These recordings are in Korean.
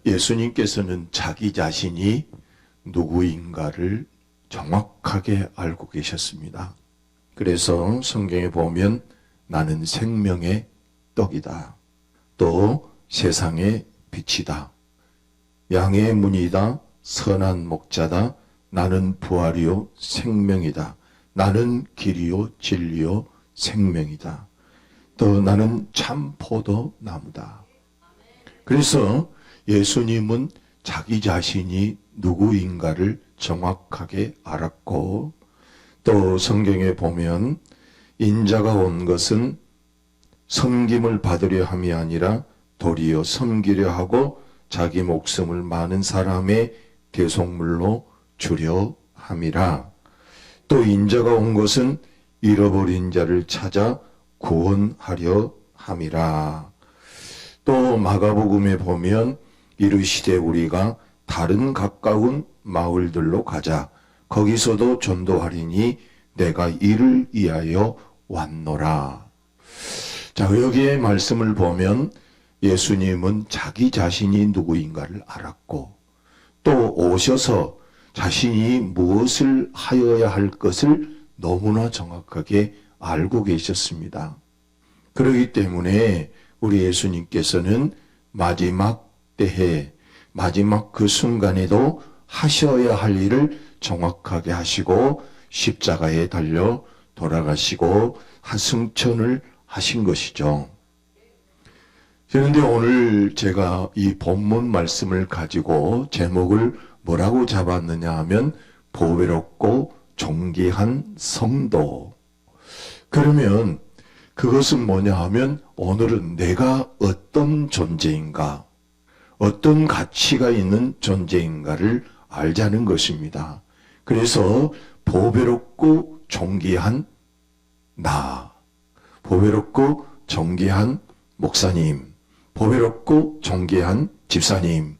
예수님께서는 자기 자신이 누구인가를 정확하게 알고 계셨습니다. 그래서 성경에 보면 나는 생명의 떡이다. 또 세상의 빛이다. 양의 문이다. 선한 목자다. 나는 부활이요 생명이다. 나는 길이요 진리요 생명이다. 또 나는 참 포도나무다. 그래서 예수님은 자기 자신이 누구인가를 정확하게 알았고, 또 성경에 보면 인자가 온 것은 섬김을 받으려 함이 아니라 도리어 섬기려 하고 자기 목숨을 많은 사람의 대속물로 주려 함이라. 또 인자가 온 것은 잃어버린 자를 찾아 구원하려 함이라. 또 마가복음에 보면 이르시되 우리가 다른 가까운 마을들로 가자. 거기서도 전도하리니 내가 이를 위하여 왔노라. 자, 여기에 말씀을 보면 예수님은 자기 자신이 누구인가를 알았고, 또 오셔서 자신이 무엇을 하여야 할 것을 너무나 정확하게 알고 계셨습니다. 그렇기 때문에 우리 예수님께서는 마지막 때에, 마지막 그 순간에도 하셔야 할 일을 정확하게 하시고 십자가에 달려 돌아가시고 하승천을 하신 것이죠. 그런데 오늘 제가 이 본문 말씀을 가지고 제목을 뭐라고 잡았느냐 하면 보배롭고 존귀한 성도. 그러면 그것은 뭐냐 하면 오늘은 내가 어떤 존재인가, 어떤 가치가 있는 존재인가를 알자는 것입니다. 그래서 보배롭고 존귀한 나, 보배롭고 존귀한 목사님, 보배롭고 존귀한 집사님,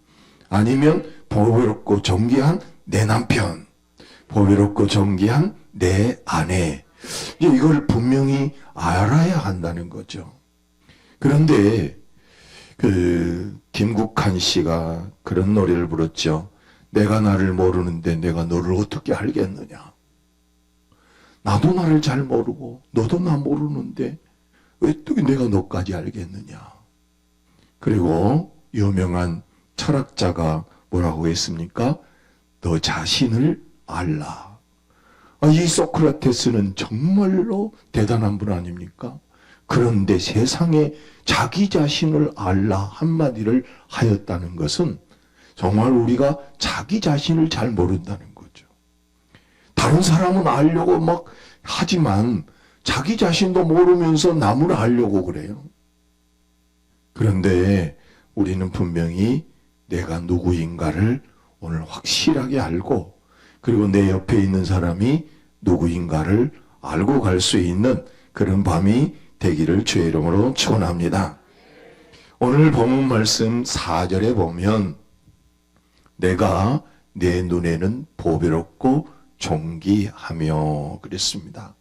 아니면 보배롭고 존귀한 내 남편, 보배롭고 존귀한 내 아내, 이걸 분명히 알아야 한다는 거죠. 그런데 김국한 씨가 그런 노래를 불렀죠. 내가 나를 모르는데 내가 너를 어떻게 알겠느냐. 나도 나를 잘 모르고 너도 나 모르는데 어떻게 내가 너까지 알겠느냐. 그리고 유명한 철학자가 뭐라고 했습니까? 너 자신을 알라. 이 소크라테스는 정말로 대단한 분 아닙니까? 그런데 세상에 자기 자신을 알라 한마디를 하였다는 것은 정말 우리가 자기 자신을 잘 모른다는 거죠. 다른 사람은 알려고 막 하지만 자기 자신도 모르면서 남을 알려고 그래요. 그런데 우리는 분명히 내가 누구인가를 오늘 확실하게 알고, 그리고 내 옆에 있는 사람이 누구인가를 알고 갈 수 있는 그런 밤이 되기를 주의 이름으로 축원합니다. 오늘 본문 말씀 4절에 보면 내가 내 눈에는 보배롭고 존귀하며 그랬습니다.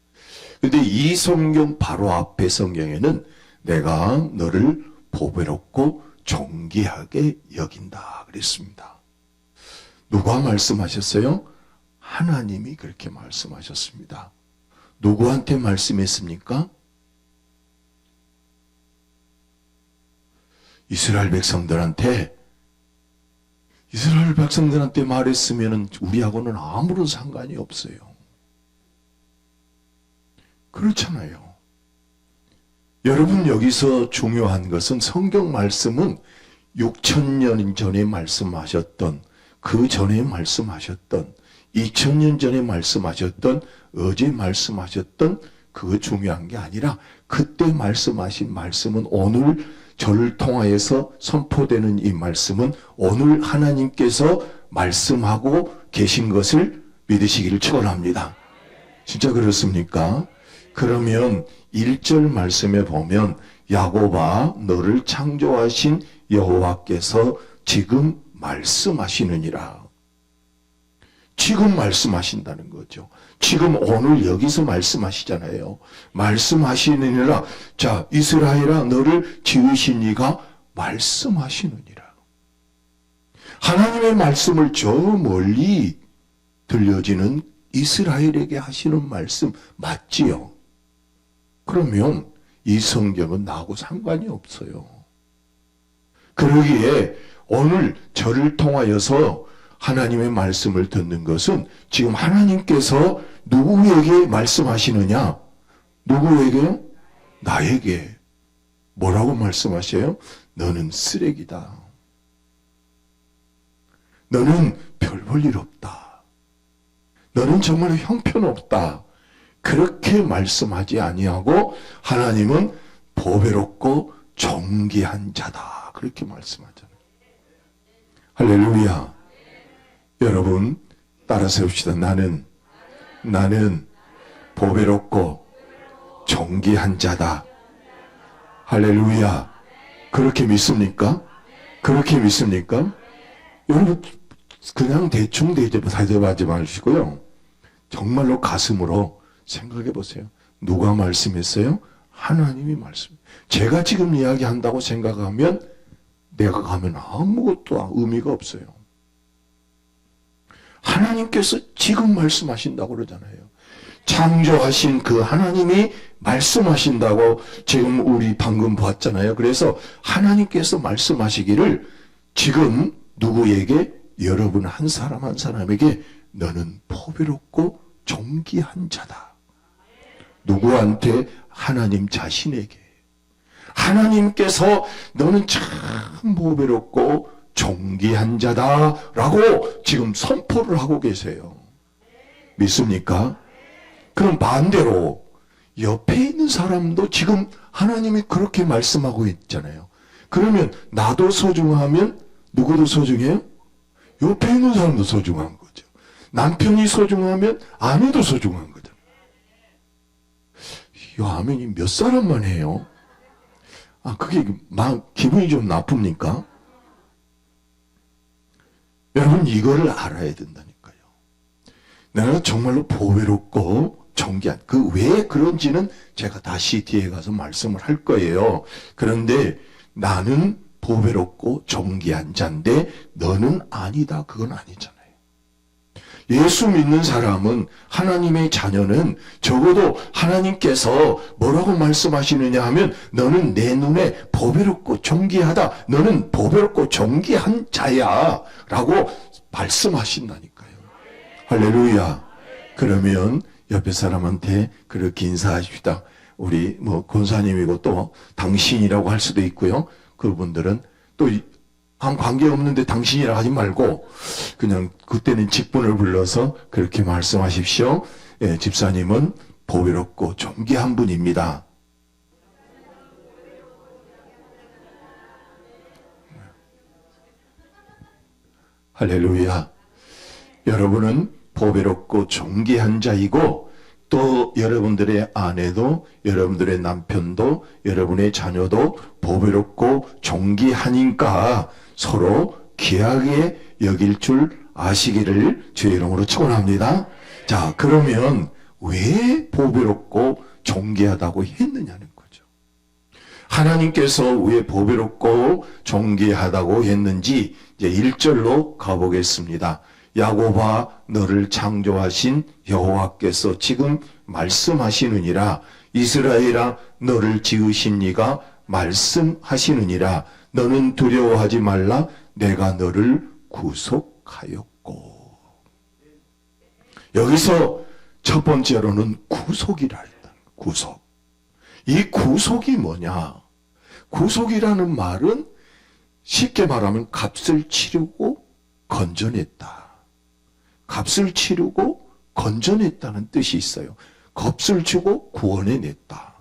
그런데 이 성경 바로 앞에 성경에는 내가 너를 보배롭고 존귀하게 여긴다 그랬습니다. 누가 말씀하셨어요? 하나님이 그렇게 말씀하셨습니다. 누구한테 말씀했습니까? 이스라엘 백성들한테 말했으면 우리하고는 아무런 상관이 없어요. 그렇잖아요. 여러분, 여기서 중요한 것은 성경 말씀은 6,000년 전에 말씀하셨던, 그 전에 말씀하셨던, 2,000년 전에 말씀하셨던, 어제 말씀하셨던 그거 중요한 게 아니라 그때 말씀하신 말씀은 오늘 저를 통하여서 선포되는 이 말씀은 오늘 하나님께서 말씀하고 계신 것을 믿으시기를 축원합니다. 진짜 그렇습니까? 그러면 1절 말씀에 보면 야곱아 너를 창조하신 여호와께서 지금 말씀하시느니라. 지금 말씀하신다는 거죠. 지금 오늘 여기서 말씀하시잖아요. 말씀하시느니라. 자, 이스라엘아 너를 지으신 이가 말씀하시느니라. 하나님의 말씀을 저 멀리 들려지는 이스라엘에게 하시는 말씀 맞지요? 그러면 이 성경은 나하고 상관이 없어요. 그러기에 오늘 저를 통하여서 하나님의 말씀을 듣는 것은 지금 하나님께서 누구에게 말씀하시느냐? 누구에게요? 나에게. 뭐라고 말씀하셔요? 너는 쓰레기다. 너는 별 볼 일 없다. 너는 정말 형편없다. 그렇게 말씀하지 아니하고 하나님은 보배롭고 존귀한 자다. 그렇게 말씀하잖아요. 할렐루야. 여러분 따라 세웁시다. 나는 보배롭고 존귀한 자다. 할렐루야. 그렇게 믿습니까? 그렇게 믿습니까? 여러분 그냥 대충 대답하지 마시고요. 정말로 가슴으로 생각해 보세요. 누가 말씀했어요? 하나님이 말씀. 제가 지금 이야기한다고 생각하면 내가 가면 아무것도 의미가 없어요. 하나님께서 지금 말씀하신다고 그러잖아요. 창조하신 그 하나님이 말씀하신다고 지금 우리 방금 봤잖아요. 그래서 하나님께서 말씀하시기를 지금 누구에게? 여러분 한 사람 한 사람에게 너는 보배롭고 존귀한 자다. 누구한테? 하나님 자신에게. 하나님께서 너는 참 보배롭고 존귀한 자다라고 지금 선포를 하고 계세요. 믿습니까? 그럼 반대로 옆에 있는 사람도 지금 하나님이 그렇게 말씀하고 있잖아요. 그러면 나도 소중하면 누구도 소중해요? 옆에 있는 사람도 소중한 거죠. 남편이 소중하면 아내도 소중한 거죠. 이 아멘이 몇 사람만 해요? 그게 기분이 좀 나쁩니까? 여러분 이거를 알아야 된다니까요. 내가 정말로 보배롭고 존귀한, 그 왜 그런지는 제가 다시 뒤에 가서 말씀을 할 거예요. 그런데 나는 보배롭고 존귀한 자인데 너는 아니다. 그건 아니잖아요. 예수 믿는 사람은, 하나님의 자녀는 적어도 하나님께서 뭐라고 말씀하시느냐 하면 너는 내 눈에 보배롭고 존귀하다. 너는 보배롭고 존귀한 자야 라고 말씀하신다니까요. 할렐루야. 그러면 옆에 사람한테 그렇게 인사하십시다. 우리 권사님이고 또 당신이라고 할 수도 있고요. 그분들은 또 관계없는데 당신이라 하지 말고 그냥 그때는 직분을 불러서 그렇게 말씀하십시오. 예, 집사님은 보배롭고 존귀한 분입니다. 할렐루야. 여러분은 보배롭고 존귀한 자이고 또 여러분들의 아내도 여러분들의 남편도 여러분의 자녀도 보배롭고 존귀하니까 서로 귀하게 여길 줄 아시기를 주의 이름으로 축원합니다. 자, 그러면 왜 보배롭고 존귀하다고 했느냐는 거죠. 하나님께서 왜 보배롭고 존귀하다고 했는지 이제 1절로 가보겠습니다. 야곱아 너를 창조하신 여호와께서 지금 말씀하시느니라. 이스라엘아 너를 지으신 이가 말씀하시느니라. 너는 두려워하지 말라. 내가 너를 구속하였고. 여기서 첫 번째로는 구속이라 했다. 구속. 이 구속이 뭐냐? 구속이라는 말은 쉽게 말하면 값을 치르고 건져냈다. 값을 치르고 건져냈다는 뜻이 있어요. 값을 주고 구원해냈다.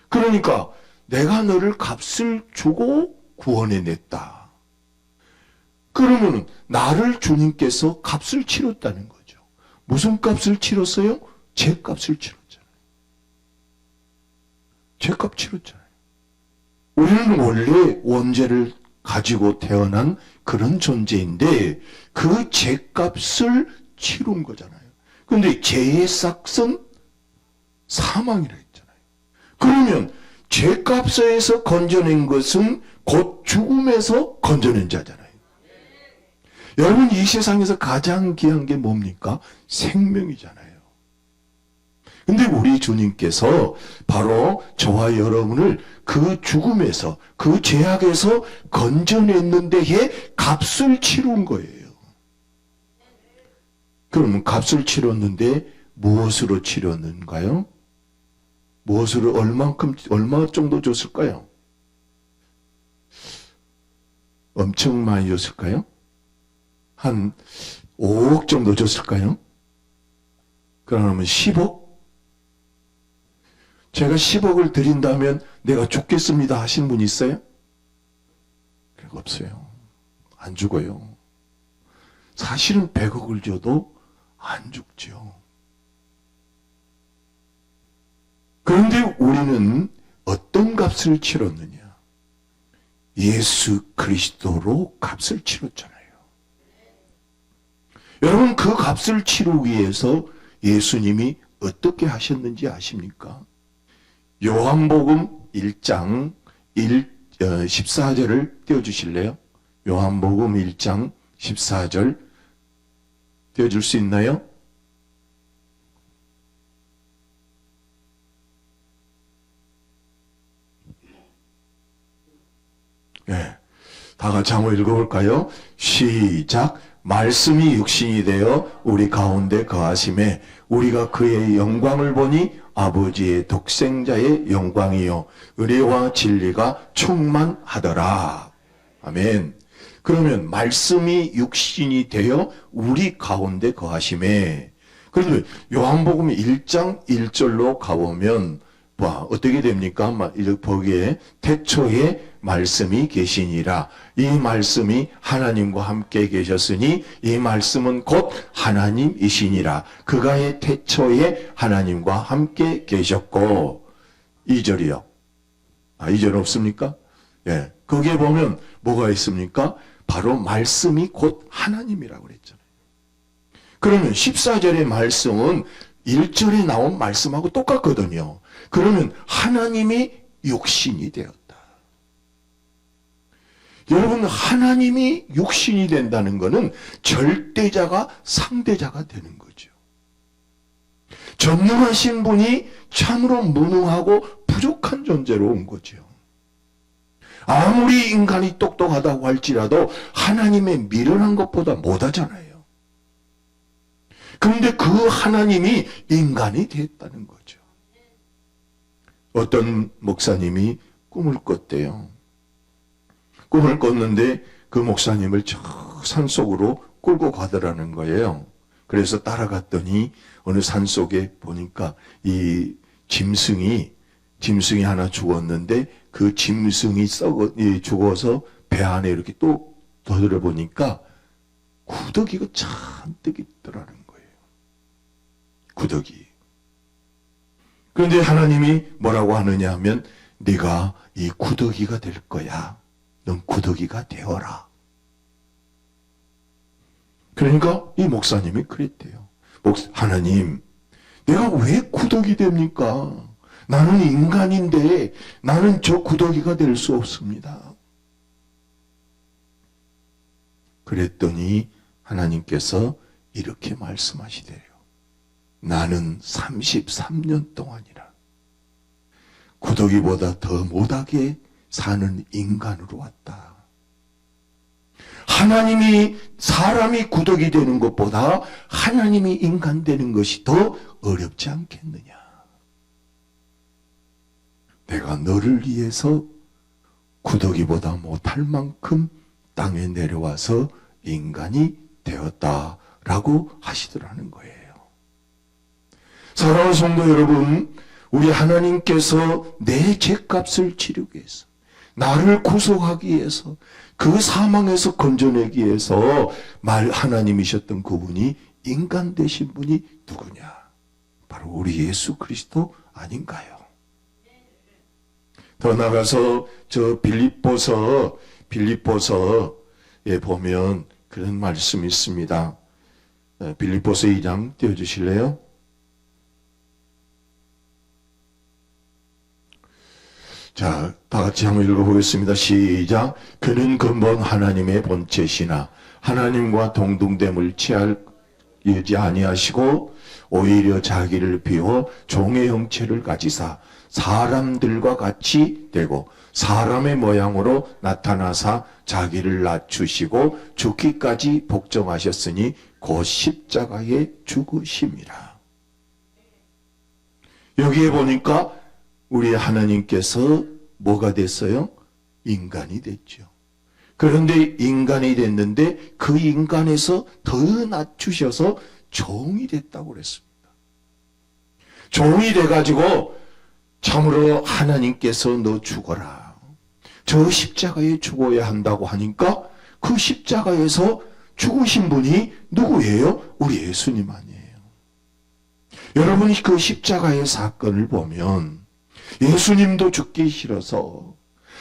그러니까 내가 너를 값을 주고 구원해냈다. 그러면 나를 주님께서 값을 치렀다는 거죠. 무슨 값을 치렀어요? 죄값을 치렀잖아요. 죄값 치렀잖아요. 우리는 원래 원죄를 가지고 태어난 그런 존재인데 그 죄값을 치른 거잖아요. 그런데 죄의 싹은 사망이라 했잖아요. 그러면 죄값에서 건져낸 것은 곧 죽음에서 건져낸 자잖아요. 여러분, 이 세상에서 가장 귀한 게 뭡니까? 생명이잖아요. 근데 우리 주님께서 바로 저와 여러분을 그 죽음에서, 그 죄악에서 건져냈는데에 값을 치른 거예요. 그러면 값을 치렀는데 무엇으로 치렀는가요? 무엇으로, 얼마 정도 줬을까요? 엄청 많이 줬을까요? 한 5억 정도 줬을까요? 그러면 10억? 제가 10억을 드린다면 내가 죽겠습니다 하신 분 있어요? 그런 거 없어요. 안 죽어요. 사실은 100억을 줘도 안 죽죠. 그런데 우리는 어떤 값을 치렀느냐? 예수 그리스도로 값을 치렀잖아요. 여러분, 그 값을 치르기 위해서 예수님이 어떻게 하셨는지 아십니까? 요한복음 1장 14절을 띄워주실래요? 요한복음 1장 14절 띄워줄 수 있나요? 네. 다 같이 한번 읽어볼까요? 시작. 말씀이 육신이 되어 우리 가운데 거하심에 우리가 그의 영광을 보니 아버지의 독생자의 영광이요 의뢰와 진리가 충만하더라. 아멘. 그러면 말씀이 육신이 되어 우리 가운데 거하심에, 그런데 요한복음 1장 1절로 가보면 어떻게 됩니까? 거기에 태초에 말씀이 계시니라. 이 말씀이 하나님과 함께 계셨으니 이 말씀은 곧 하나님이시니라. 그가의 태초에 하나님과 함께 계셨고. 2절이요. 2절 없습니까? 예. 거기에 보면 뭐가 있습니까? 바로 말씀이 곧 하나님이라고 그랬잖아요. 그러면 14절의 말씀은 1절에 나온 말씀하고 똑같거든요. 그러면 하나님이 육신이 되었다. 여러분, 하나님이 육신이 된다는 것은 절대자가 상대자가 되는 거죠. 전능하신 분이 참으로 무능하고 부족한 존재로 온 거죠. 아무리 인간이 똑똑하다고 할지라도 하나님의 미련한 것보다 못하잖아요. 그런데 그 하나님이 인간이 됐다는 거죠. 어떤 목사님이 꿈을 꿨대요. 꿈을 꿨는데 그 목사님을 저 산속으로 끌고 가더라는 거예요. 그래서 따라갔더니 어느 산속에 보니까 이 짐승이 하나 죽었는데 그 짐승이 죽어서 배 안에 이렇게 또 더들어보니까 구더기가 잔뜩 있더라는 거예요. 구더기. 그런데 하나님이 뭐라고 하느냐 하면 네가 이 구더기가 될 거야. 넌 구더기가 되어라. 그러니까 이 목사님이 그랬대요. 하나님, 내가 왜 구더기 됩니까? 나는 인간인데 나는 저 구더기가 될 수 없습니다. 그랬더니 하나님께서 이렇게 말씀하시대요. 나는 33년 동안이라 구더기보다 더 못하게 사는 인간으로 왔다. 하나님이 사람이 구더기 되는 것보다 하나님이 인간 되는 것이 더 어렵지 않겠느냐. 내가 너를 위해서 구더기보다 못할 만큼 땅에 내려와서 인간이 되었다라고 하시더라는 거예요. 사랑하는 성도 여러분, 우리 하나님께서 내 죄값을 치르기 위해서, 나를 구속하기 위해서, 그 사망에서 건져내기 위해서 하나님이셨던 그분이 인간 되신 분이 누구냐? 바로 우리 예수 그리스도 아닌가요? 더 나가서 저 빌립보서에 보면 그런 말씀이 있습니다. 빌립보서 2장 띄워주실래요? 자, 다 같이 한번 읽어보겠습니다. 시작. 그는 근본 하나님의 본체시나 하나님과 동등됨을 취하지 아니하시고 오히려 자기를 비워 종의 형체를 가지사 사람들과 같이 되고 사람의 모양으로 나타나사 자기를 낮추시고 죽기까지 복종하셨으니 곧 십자가에 죽으심이라. 여기에 보니까 우리 하나님께서 뭐가 됐어요? 인간이 됐죠. 그런데 인간이 됐는데 그 인간에서 더 낮추셔서 종이 됐다고 그랬습니다. 종이 돼가지고 참으로 하나님께서 너 죽어라. 저 십자가에 죽어야 한다고 하니까 그 십자가에서 죽으신 분이 누구예요? 우리 예수님 아니에요. 여러분이 그 십자가의 사건을 보면 예수님도 죽기 싫어서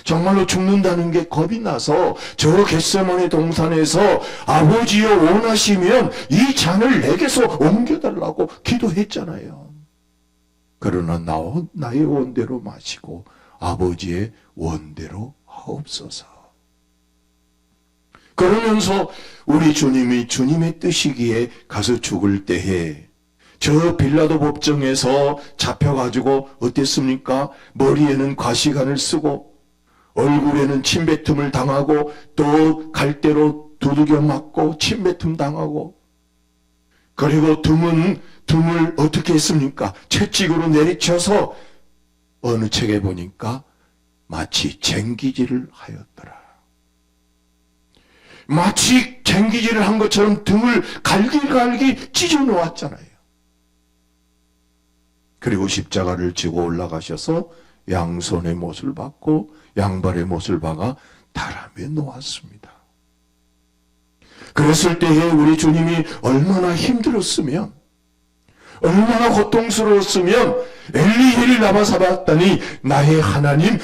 정말로 죽는다는 게 겁이 나서 저 겟세마네 동산에서 아버지여 원하시면 이 잔을 내게서 옮겨달라고 기도했잖아요. 그러나 나의 원대로 마시고 아버지의 원대로 하옵소서. 그러면서 우리 주님이 주님의 뜻이기에 가서 죽을 때에 저 빌라도 법정에서 잡혀가지고 어땠습니까? 머리에는 과시관을 쓰고 얼굴에는 침뱉음을 당하고 또 갈대로 두들겨 맞고 침뱉음 당하고 그리고 등을 어떻게 했습니까? 채찍으로 내리쳐서 어느 책에 보니까 마치 쟁기질을 하였더라. 마치 쟁기질을 한 것처럼 등을 갈기갈기 찢어 놓았잖아요. 그리고 십자가를 지고 올라가셔서 양손의 못을 박고 양발의 못을 박아 다람에 놓았습니다. 그랬을 때에 우리 주님이 얼마나 힘들었으면 얼마나 고통스러웠으면 엘리 라마 사박다니 나의 하나님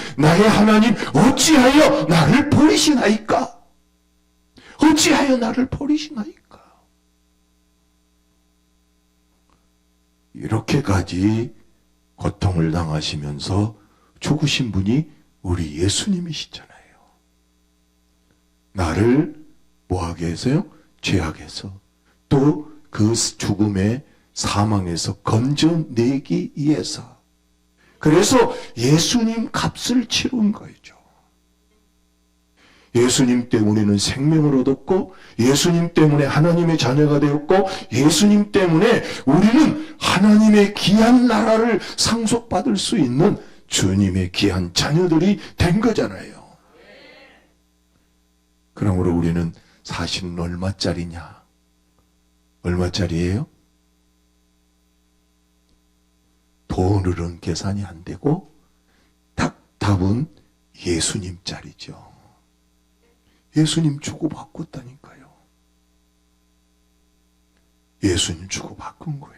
어찌하여 나를 버리시나이까? 어찌하여 나를 버리시나이까? 이렇게까지 고통을 당하시면서 죽으신 분이 우리 예수님이시잖아요. 나를 뭐하게 해서요? 죄악에서 또 그 죽음의 사망에서 건져내기 위해서. 그래서 예수님 값을 치른 거죠. 예수님 때문에는 생명을 얻었고 예수님 때문에 하나님의 자녀가 되었고 예수님 때문에 우리는 하나님의 귀한 나라를 상속받을 수 있는 주님의 귀한 자녀들이 된 거잖아요. 그러므로 우리는 사실은 얼마짜리냐? 얼마짜리예요? 돈으로는 계산이 안 되고 답은 예수님짜리죠. 예수님 주고 바꿨다니까요. 예수님 주고 바꾼 거예요.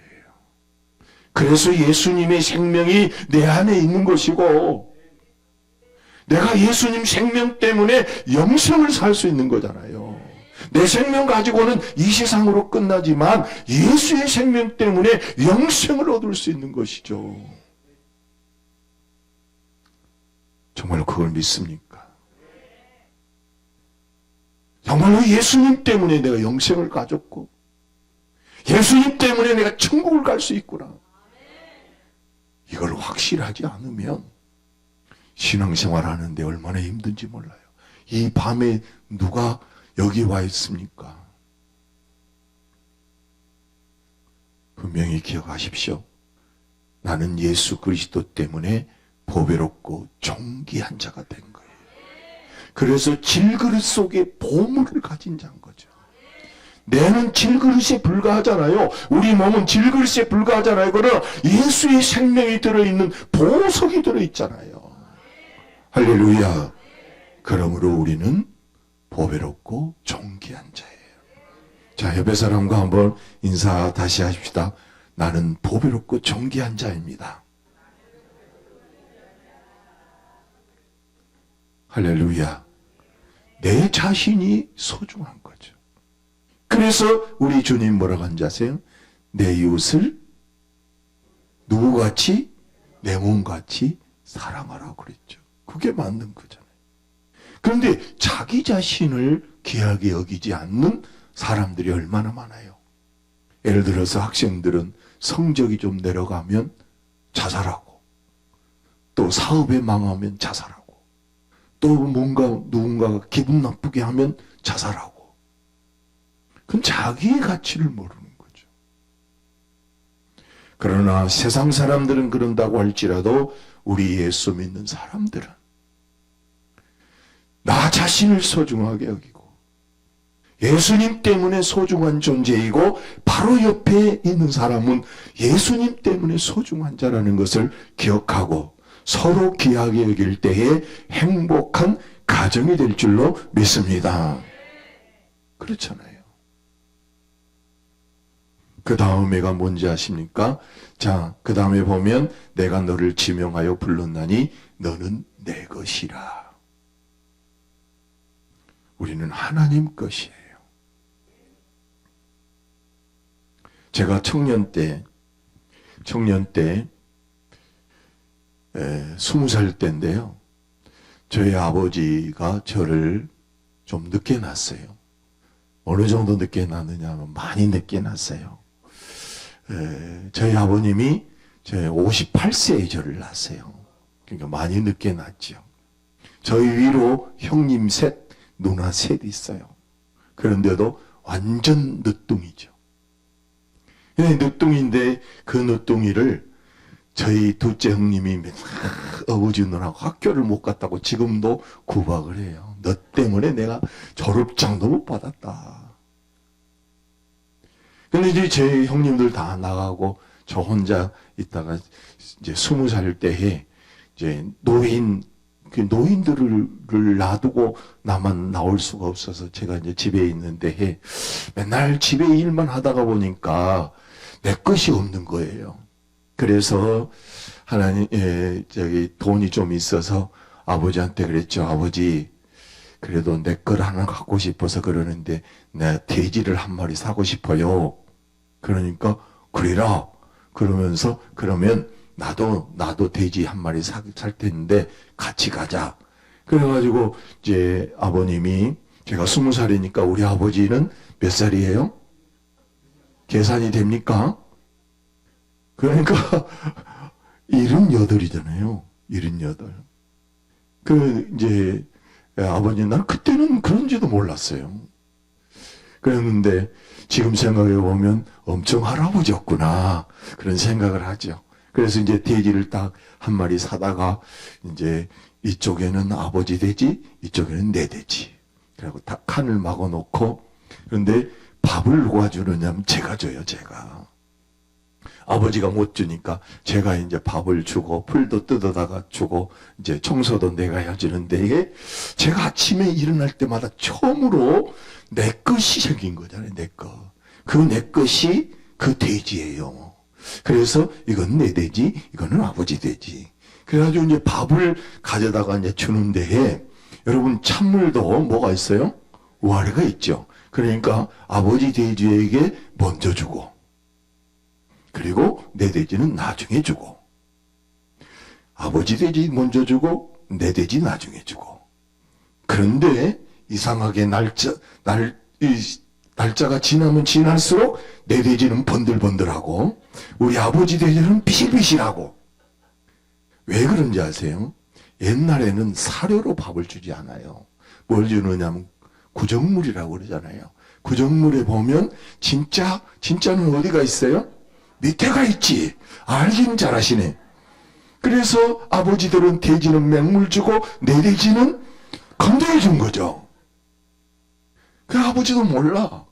그래서 예수님의 생명이 내 안에 있는 것이고 내가 예수님 생명 때문에 영생을 살 수 있는 거잖아요. 내 생명 가지고는 이 세상으로 끝나지만 예수의 생명 때문에 영생을 얻을 수 있는 것이죠. 정말로 그걸 믿습니까? 정말로 예수님 때문에 내가 영생을 가졌고 예수님 때문에 내가 천국을 갈 수 있구나. 이걸 확실하지 않으면 신앙생활 하는데 얼마나 힘든지 몰라요. 이 밤에 누가 여기 와 있습니까? 분명히 기억하십시오. 나는 예수 그리스도 때문에 보배롭고 존귀한 자가 된 거예요. 그래서 질그릇 속에 보물을 가진 자인 거죠. 내는 질그릇에 불과하잖아요. 우리 몸은 질그릇에 불과하잖아요. 그러나 예수의 생명이 들어있는 보석이 들어있잖아요. 할렐루야. 그러므로 우리는 보배롭고 존귀한 자예요. 자, 옆에 사람과 한번 인사 다시 하십시다. 나는 보배롭고 존귀한 자입니다. 할렐루야. 내 자신이 소중한 거죠. 그래서 우리 주님 뭐라고 한지 아세요? 내 이웃을 누구같이? 내 몸같이 사랑하라고 그랬죠. 그게 맞는 거잖아요. 그런데 자기 자신을 귀하게 여기지 않는 사람들이 얼마나 많아요. 예를 들어서 학생들은 성적이 좀 내려가면 자살하고, 또 사업에 망하면 자살하고, 또 뭔가 누군가가 기분 나쁘게 하면 자살하고. 그건 자기의 가치를 모르는 거죠. 그러나 세상 사람들은 그런다고 할지라도 우리 예수 믿는 사람들은 나 자신을 소중하게 여기고 예수님 때문에 소중한 존재이고 바로 옆에 있는 사람은 예수님 때문에 소중한 자라는 것을 기억하고 서로 귀하게 여길 때에 행복한 가정이 될 줄로 믿습니다. 그렇잖아요. 그 다음에가 뭔지 아십니까? 자, 그 다음에 보면 내가 너를 지명하여 불렀나니 너는 내 것이라. 우리는 하나님 것이에요. 제가 청년 때 20살 때인데요. 저희 아버지가 저를 좀 늦게 낳았어요. 어느 정도 늦게 낳느냐 하면 많이 늦게 낳았어요. 저희 아버님이 제 58세에 저를 낳았어요. 그러니까 많이 늦게 낳았죠. 저희 위로 형님 셋, 누나 셋 있어요. 그런데도 완전 늦둥이죠. 늦둥이인데 그 늦둥이를 저희 둘째 형님이 맨날 아버지 누나하고 학교를 못 갔다고 지금도 구박을 해요. 너 때문에 내가 졸업장도 못 받았다. 근데 이제 제 형님들 다 나가고 저 혼자 있다가 이제 20살 때에 이제 노인들을 놔두고 나만 나올 수가 없어서 제가 이제 집에 있는데 맨날 집에 일만 하다가 보니까 내 것이 없는 거예요. 그래서 하나님, 돈이 좀 있어서 아버지한테 그랬죠. 아버지, 그래도 내 걸 하나 갖고 싶어서 그러는데 내 돼지를 한 마리 사고 싶어요. 그러니까 그래라. 그러면서 그러면 나도 돼지 한 마리 살 텐데 같이 가자. 그래가지고 이제 아버님이 제가 20살이니까 우리 아버지는 몇 살이에요? 계산이 됩니까? 그러니까 78이잖아요. 78. 이제 아버님 난 그때는 그런지도 몰랐어요. 그랬는데 지금 생각해 보면 엄청 할아버지였구나 그런 생각을 하죠. 그래서 이제 돼지를 딱 한 마리 사다가 이제 이쪽에는 아버지 돼지, 이쪽에는 내 돼지. 그리고 다 칸을 막아 놓고 그런데 밥을 누가 주느냐면 제가 줘요, 제가. 아버지가 못 주니까 제가 이제 밥을 주고 풀도 뜯어다가 주고 이제 청소도 내가 해주는데 이게 제가 아침에 일어날 때마다 처음으로 내 것이 생긴 거잖아요, 내 것. 그 내 것이 그 돼지예요. 그래서 이건 내 돼지, 이거는 아버지 돼지. 그래가지고 이제 밥을 가져다가 이제 주는데 여러분 찬물도 뭐가 있어요? 우아래가 있죠. 그러니까 아버지 돼지에게 먼저 주고 그리고 내 돼지는 나중에 주고 아버지 돼지 먼저 주고 내 돼지 나중에 주고 그런데 이상하게 날짜가 지나면 지날수록 내 돼지는 번들번들하고 우리 아버지 돼지는 비실비실하고 왜 그런지 아세요? 옛날에는 사료로 밥을 주지 않아요. 뭘 주느냐면 구정물이라고 그러잖아요. 구정물에 보면 진짜는 어디가 있어요? 밑에가 있지. 알긴 잘하시네. 그래서 아버지들은 돼지는 맹물 주고 내 돼지는 건더기 준 거죠. 그 아버지도 몰라.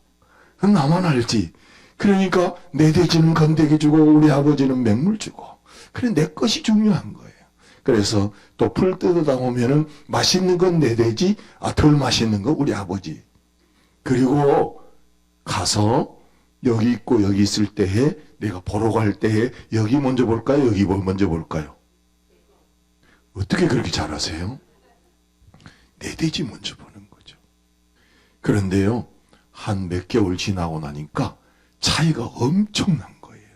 그건 나만 알지. 그러니까 내 돼지는 건더기 주고 우리 아버지는 맹물 주고. 그래 내 것이 중요한 거예요. 그래서 또 풀 뜯어다 보면은 맛있는 건 내 돼지, 덜 맛있는 건 우리 아버지. 그리고 가서 여기 있고 여기 있을 때에 내가 보러 갈 때에 여기 먼저 볼까요? 여기 먼저 볼까요? 어떻게 그렇게 잘하세요? 내 돼지 먼저 보는 거죠. 그런데요, 한 몇 개월 지나고 나니까 차이가 엄청난 거예요.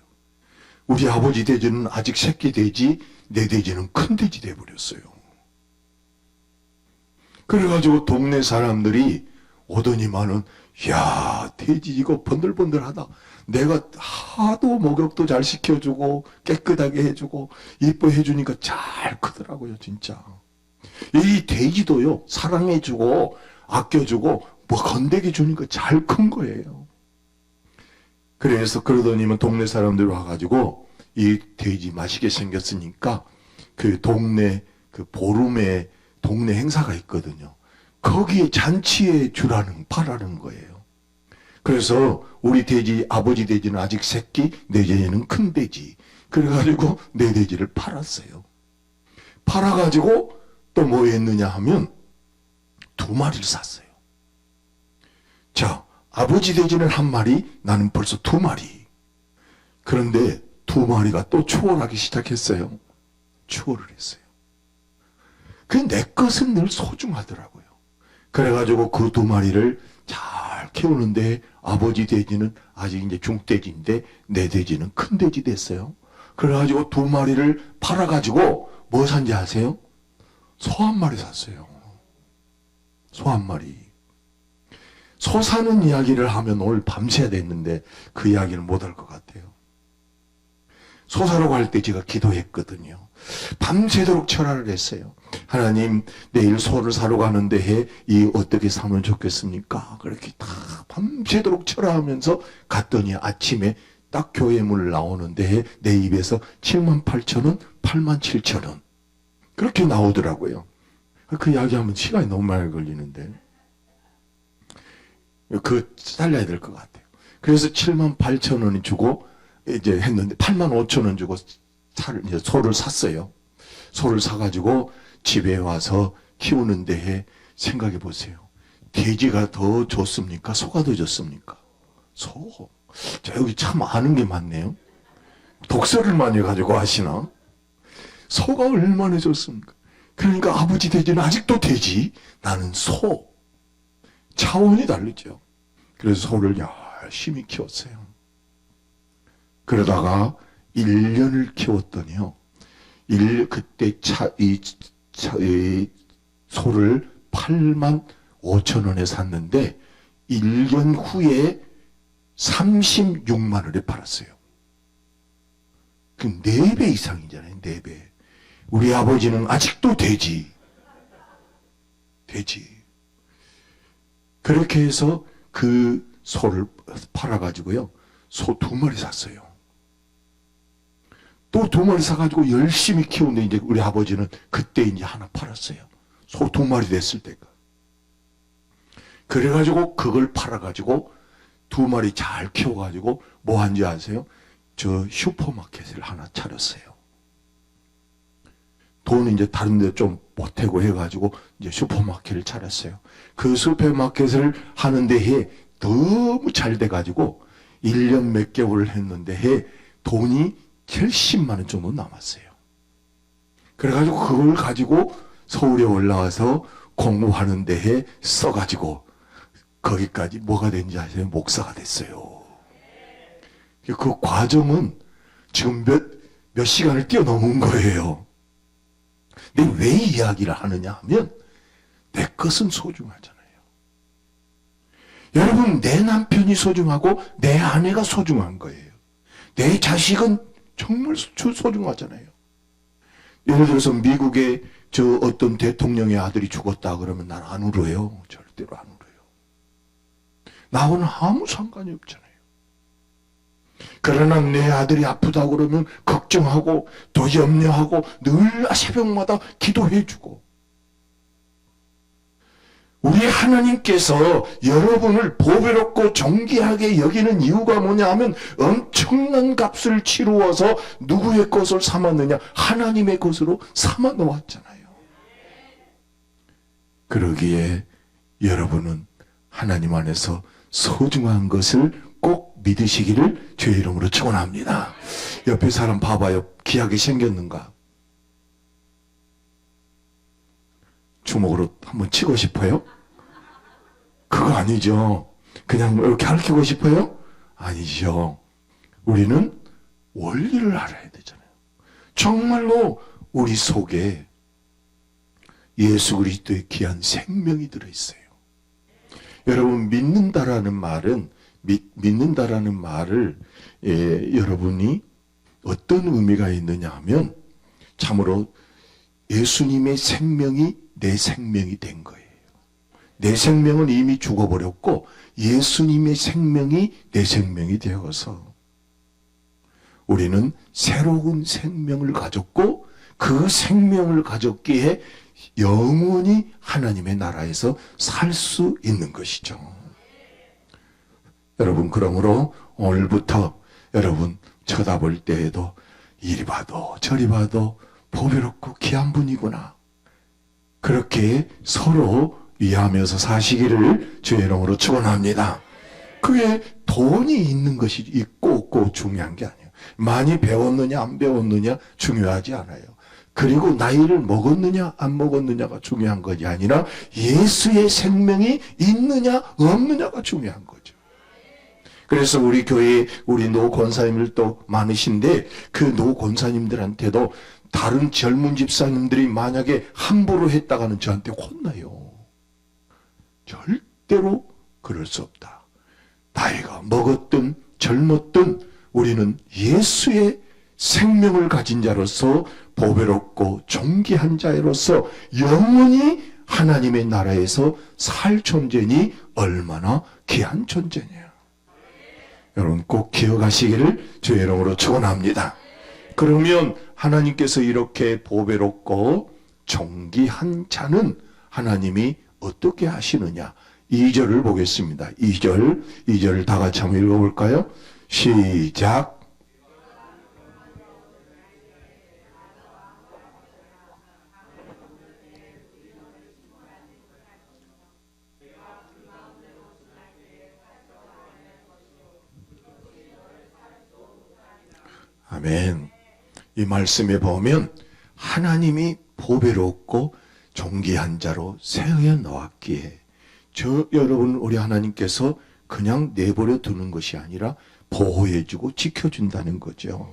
우리 아버지 돼지는 아직 새끼 돼지, 내 돼지는 큰 돼지 돼버렸어요. 그래가지고 동네 사람들이 오더니만은, 야, 돼지 이거 번들번들하다. 내가 하도 목욕도 잘 시켜주고 깨끗하게 해주고 이뻐해주니까 잘 크더라고요, 진짜. 이 돼지도요, 사랑해주고 아껴주고 뭐 건더기 주니까 잘 큰 거예요. 그래서 그러더니만 동네 사람들이 와가지고 이 돼지 맛있게 생겼으니까 그 동네 그 보름에 동네 행사가 있거든요. 거기에 잔치에 주라는 파라는 거예요. 그래서 우리 돼지, 아버지 돼지는 아직 새끼, 내 돼지는 큰 돼지. 그래가지고 내 돼지를 팔았어요. 팔아가지고 또 뭐 했느냐 하면 2마리를 샀어요. 자, 아버지 돼지는 1마리, 나는 벌써 2마리. 그런데 2마리가 또 추월하기 시작했어요. 추월을 했어요. 그 내 것은 늘 소중하더라고요. 그래가지고 그 2마리를 잘 키우는데 아버지 돼지는 아직 이제 중돼지인데 내 돼지는 큰 돼지 됐어요. 그래가지고 2마리를 팔아가지고 뭐 산지 아세요? 소 1마리 샀어요. 소 1마리. 소 사는 이야기를 하면 오늘 밤새야 됐는데 그 이야기를 못 할 것 같아요. 소 사러 갈 때 제가 기도했거든요. 밤새도록 철화를 했어요. 하나님, 내일 소를 사러 가는데 이 어떻게 사면 좋겠습니까? 그렇게 다 밤새도록 철화하면서 갔더니 아침에 딱 교회 문 나오는데 내 입에서 78,000원, 87,000원 그렇게 나오더라고요. 그 이야기하면 시간이 너무 많이 걸리는데 살려야 될 것 같아요. 그래서 78,000원이 주고 이제 했는데 85,000원 주고 이제 소를 샀어요. 소를 사가지고 집에 와서 키우는데 생각해 보세요. 돼지가 더 좋습니까? 소가 더 좋습니까? 소. 자, 여기 참 아는 게 많네요. 독서를 많이 가지고 하시나? 소가 얼마나 좋습니까? 그러니까 아버지 돼지는 아직도 돼지, 나는 소. 차원이 다르죠. 그래서 소를 열심히 키웠어요. 그러다가 1년을 키웠더니요. 그때 이 소를 85,000원에 샀는데 1년 후에 36만 원에 팔았어요. 그 4배 이상이잖아요. 4배. 우리 아버지는 아직도 돼지. 그렇게 해서 그 소를 팔아가지고요. 소 2마리 샀어요. 또 2마리 사가지고 열심히 키우는데 이제 우리 아버지는 그때 이제 하나 팔았어요. 소 2마리 됐을 때가. 그래가지고 그걸 팔아가지고 2마리 잘 키워가지고 뭐 한지 아세요? 저 슈퍼마켓을 하나 차렸어요. 돈은 이제 다른 데 좀 보태고 해가지고 이제 슈퍼마켓을 차렸어요. 그 슈퍼마켓을 하는데 해 너무 잘 돼가지고 1년 몇 개월을 했는데 해 돈이 70만 원 정도 남았어요. 그래가지고 그걸 가지고 서울에 올라와서 공부하는데 해 써가지고 거기까지 뭐가 된지 아세요? 목사가 됐어요. 그 과정은 지금 몇 시간을 뛰어넘은 거예요. 근데 왜 이야기를 하느냐 하면 내 것은 소중하잖아요. 여러분, 내 남편이 소중하고 내 아내가 소중한 거예요. 내 자식은 정말 소중하잖아요. 예를 들어서 미국의 저 어떤 대통령의 아들이 죽었다 그러면 난 안 울어요. 절대로 안 울어요. 나하고는 아무 상관이 없잖아요. 그러나 내 아들이 아프다 그러면 걱정하고 또 염려하고 늘 새벽마다 기도해주고. 우리 하나님께서 여러분을 보배롭고 존귀하게 여기는 이유가 뭐냐 하면 엄청난 값을 치루어서 누구의 것을 삼았느냐? 하나님의 것으로 삼아 놓았잖아요. 그러기에 여러분은 하나님 안에서 소중한 것을 꼭 믿으시기를 주의 이름으로 축원합니다. 옆에 사람 봐봐요. 귀하게 생겼는가? 주먹으로 한번 치고 싶어요? 그거 아니죠. 그냥 이렇게 핥히고 싶어요? 아니죠. 우리는 원리를 알아야 되잖아요. 정말로 우리 속에 예수 그리스도의 귀한 생명이 들어있어요. 여러분, 믿는다라는 말은, 믿는다라는 말을 여러분이 어떤 의미가 있느냐 하면 참으로 예수님의 생명이 내 생명이 된 거예요. 내 생명은 이미 죽어버렸고 예수님의 생명이 내 생명이 되어서 우리는 새로운 생명을 가졌고 그 생명을 가졌기에 영원히 하나님의 나라에서 살 수 있는 것이죠. 여러분, 그러므로 오늘부터 여러분 쳐다볼 때에도 이리 봐도 저리 봐도 보배롭고 귀한 분이구나, 그렇게 서로 위하면서 사시기를 주의 이름으로 축원합니다. 그게 돈이 있는 것이 있고 없고 중요한 게 아니에요. 많이 배웠느냐 안 배웠느냐 중요하지 않아요. 그리고 나이를 먹었느냐 안 먹었느냐가 중요한 것이 아니라 예수의 생명이 있느냐 없느냐가 중요한 거죠. 그래서 우리 교회에 우리 노 권사님들도 많으신데 그 노 권사님들한테도 다른 젊은 집사님들이 만약에 함부로 했다가는 저한테 혼나요. 절대로 그럴 수 없다. 나이가 먹었든 젊었든 우리는 예수의 생명을 가진 자로서 보배롭고 존귀한 자로서 영원히 하나님의 나라에서 살 존재니 얼마나 귀한 존재냐. 여러분 꼭 기억하시기를 주의 이름으로 축원합니다. 그러면 하나님께서 이렇게 보배롭고 존귀한 자는 하나님이 어떻게 하시느냐. 2절을 보겠습니다. 2절 다 같이 한번 읽어볼까요? 시작. 아멘. 이 말씀에 보면 하나님이 보배롭고 존귀한 자로 세워 놓았기에 여러분 우리 하나님께서 그냥 내버려 두는 것이 아니라 보호해주고 지켜준다는 거죠.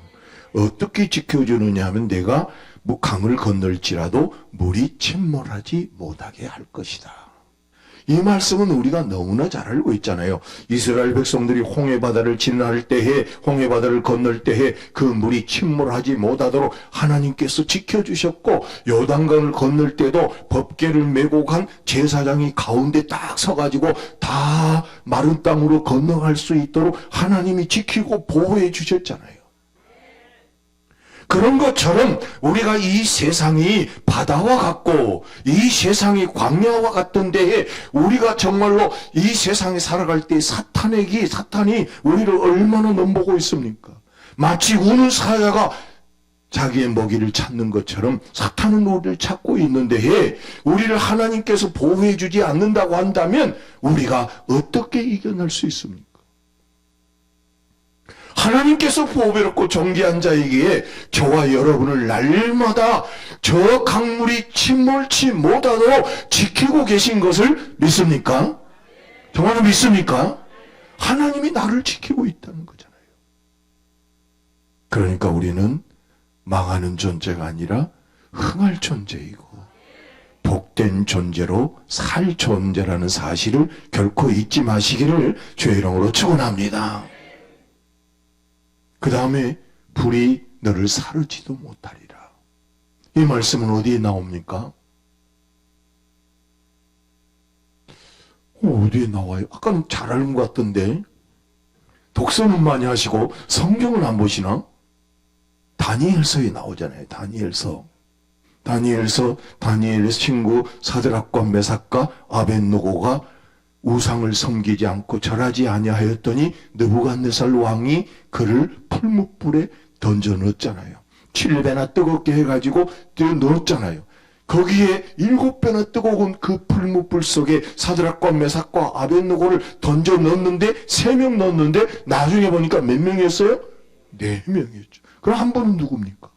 어떻게 지켜주느냐 하면 내가 뭐 강을 건널지라도 물이 침몰하지 못하게 할 것이다. 이 말씀은 우리가 너무나 잘 알고 있잖아요. 이스라엘 백성들이 홍해바다를 지날 때에, 홍해바다를 건널 때에 그 물이 침몰하지 못하도록 하나님께서 지켜주셨고, 요단강을 건널 때도 법궤를 메고 간 제사장이 가운데 딱 서가지고 다 마른 땅으로 건너갈 수 있도록 하나님이 지키고 보호해 주셨잖아요. 그런 것처럼 우리가 이 세상이 바다와 같고 이 세상이 광야와 같던 데에 우리가 정말로 이 세상에 살아갈 때 사탄이 우리를 얼마나 넘보고 있습니까? 마치 우는 사자가 자기의 먹이를 찾는 것처럼 사탄은 우리를 찾고 있는데 우리를 하나님께서 보호해 주지 않는다고 한다면 우리가 어떻게 이겨낼 수 있습니까? 하나님께서 보배롭고 존귀한 자이기에 저와 여러분을 날마다 저 강물이 침몰치 못하도록 지키고 계신 것을 믿습니까? 정말 믿습니까? 하나님이 나를 지키고 있다는 거잖아요. 그러니까 우리는 망하는 존재가 아니라 흥할 존재이고 복된 존재로 살 존재라는 사실을 결코 잊지 마시기를 주의 이름으로 축원합니다. 그 다음에 불이 너를 사르지도 못하리라. 이 말씀은 어디에 나옵니까? 어디에 나와요? 아까는 잘 알는 것 같던데 독서는 많이 하시고 성경을 안 보시나? 다니엘서에 나오잖아요. 다니엘의 친구 사드락과 메삭과 아벳느고가 우상을 섬기지 않고 절하지 아니하였더니 느부갓네살 왕이 그를 풀무불에 던져 넣었잖아요. 7배나 뜨겁게 해가지고 넣었잖아요. 거기에 7배나 뜨거운 그 풀무불 속에 사드락과 메삭과 아벳느고를 던져 넣었는데 3명 넣었는데 나중에 보니까 몇 명이었어요? 4명이었죠. 그럼 한 분은 누굽니까?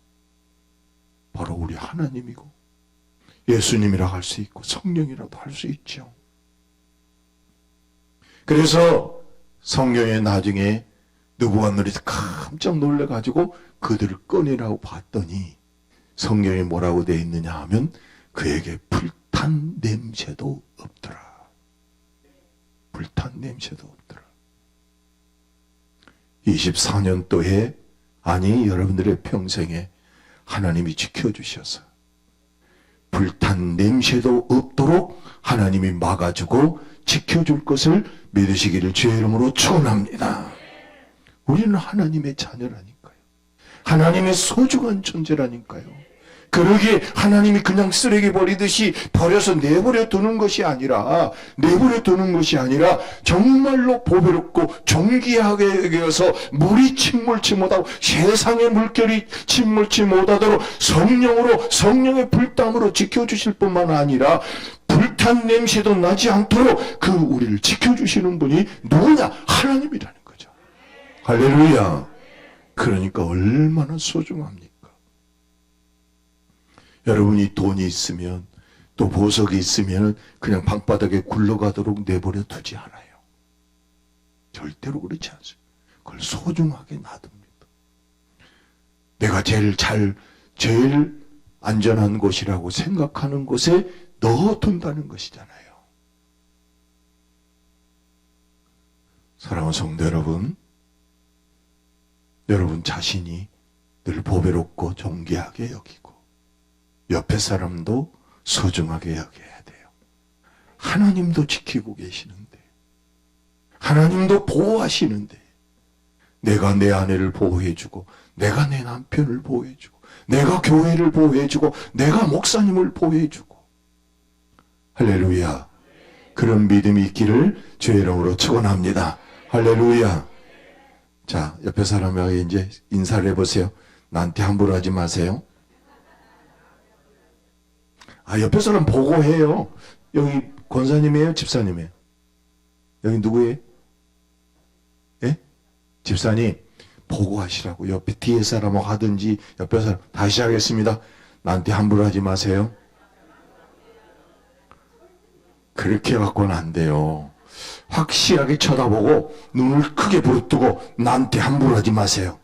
바로 우리 하나님이고 예수님이라고 할 수 있고 성령이라도 할 수 있죠. 그래서 성경에 나중에 느부갓네살이 깜짝 놀래가지고 그들을 꺼내라고 봤더니 성경에 뭐라고 되어 있느냐 하면 그에게 불탄 냄새도 없더라. 불탄 냄새도 없더라. 24년도에 아니 여러분들의 평생에 하나님이 지켜주셔서 불탄 냄새도 없도록 하나님이 막아주고 지켜줄 것을 믿으시기를 주의 이름으로 축원합니다. 우리는 하나님의 자녀라니까요. 하나님의 소중한 존재라니까요. 그러기에 하나님이 그냥 쓰레기 버리듯이 버려서 내버려 두는 것이 아니라 정말로 보배롭고 존귀하게 여겨서 물이 침몰치 못하고 세상의 물결이 침몰치 못하도록 성령의 불담으로 지켜주실 뿐만 아니라 불탄 냄새도 나지 않도록 그 우리를 지켜주시는 분이 누구냐? 하나님이라는 거죠. 할렐루야. 그러니까 얼마나 소중합니까? 여러분이 돈이 있으면 또 보석이 있으면 그냥 방바닥에 굴러가도록 내버려 두지 않아요. 절대로 그렇지 않습니다. 그걸 소중하게 놔둡니다. 내가 제일 안전한 곳이라고 생각하는 곳에 넣어둔다는 것이잖아요. 사랑하는 성도 여러분, 여러분 자신이 늘 보배롭고 존귀하게 여기고 옆에 사람도 소중하게 여겨야 돼요. 하나님도 지키고 계시는데, 하나님도 보호하시는데, 내가 내 아내를 보호해주고, 내가 내 남편을 보호해주고, 내가 교회를 보호해주고, 내가 목사님을 보호해주고, 할렐루야. 그런 믿음이 있기를 주의 이름으로 축원합니다. 할렐루야. 자, 옆에 사람에게 이제 인사를 해보세요. 나한테 함부로 하지 마세요. 옆에 사람 보고해요. 여기 권사님이에요? 집사님이에요? 여기 누구예요? 예? 집사님, 보고하시라고. 옆에 뒤에 사람하고 하든지, 옆에 사람. 다시 하겠습니다. 나한테 함부로 하지 마세요. 그렇게 해갖고는 안 돼요. 확실하게 쳐다보고, 눈을 크게 부릅뜨고, 나한테 함부로 하지 마세요.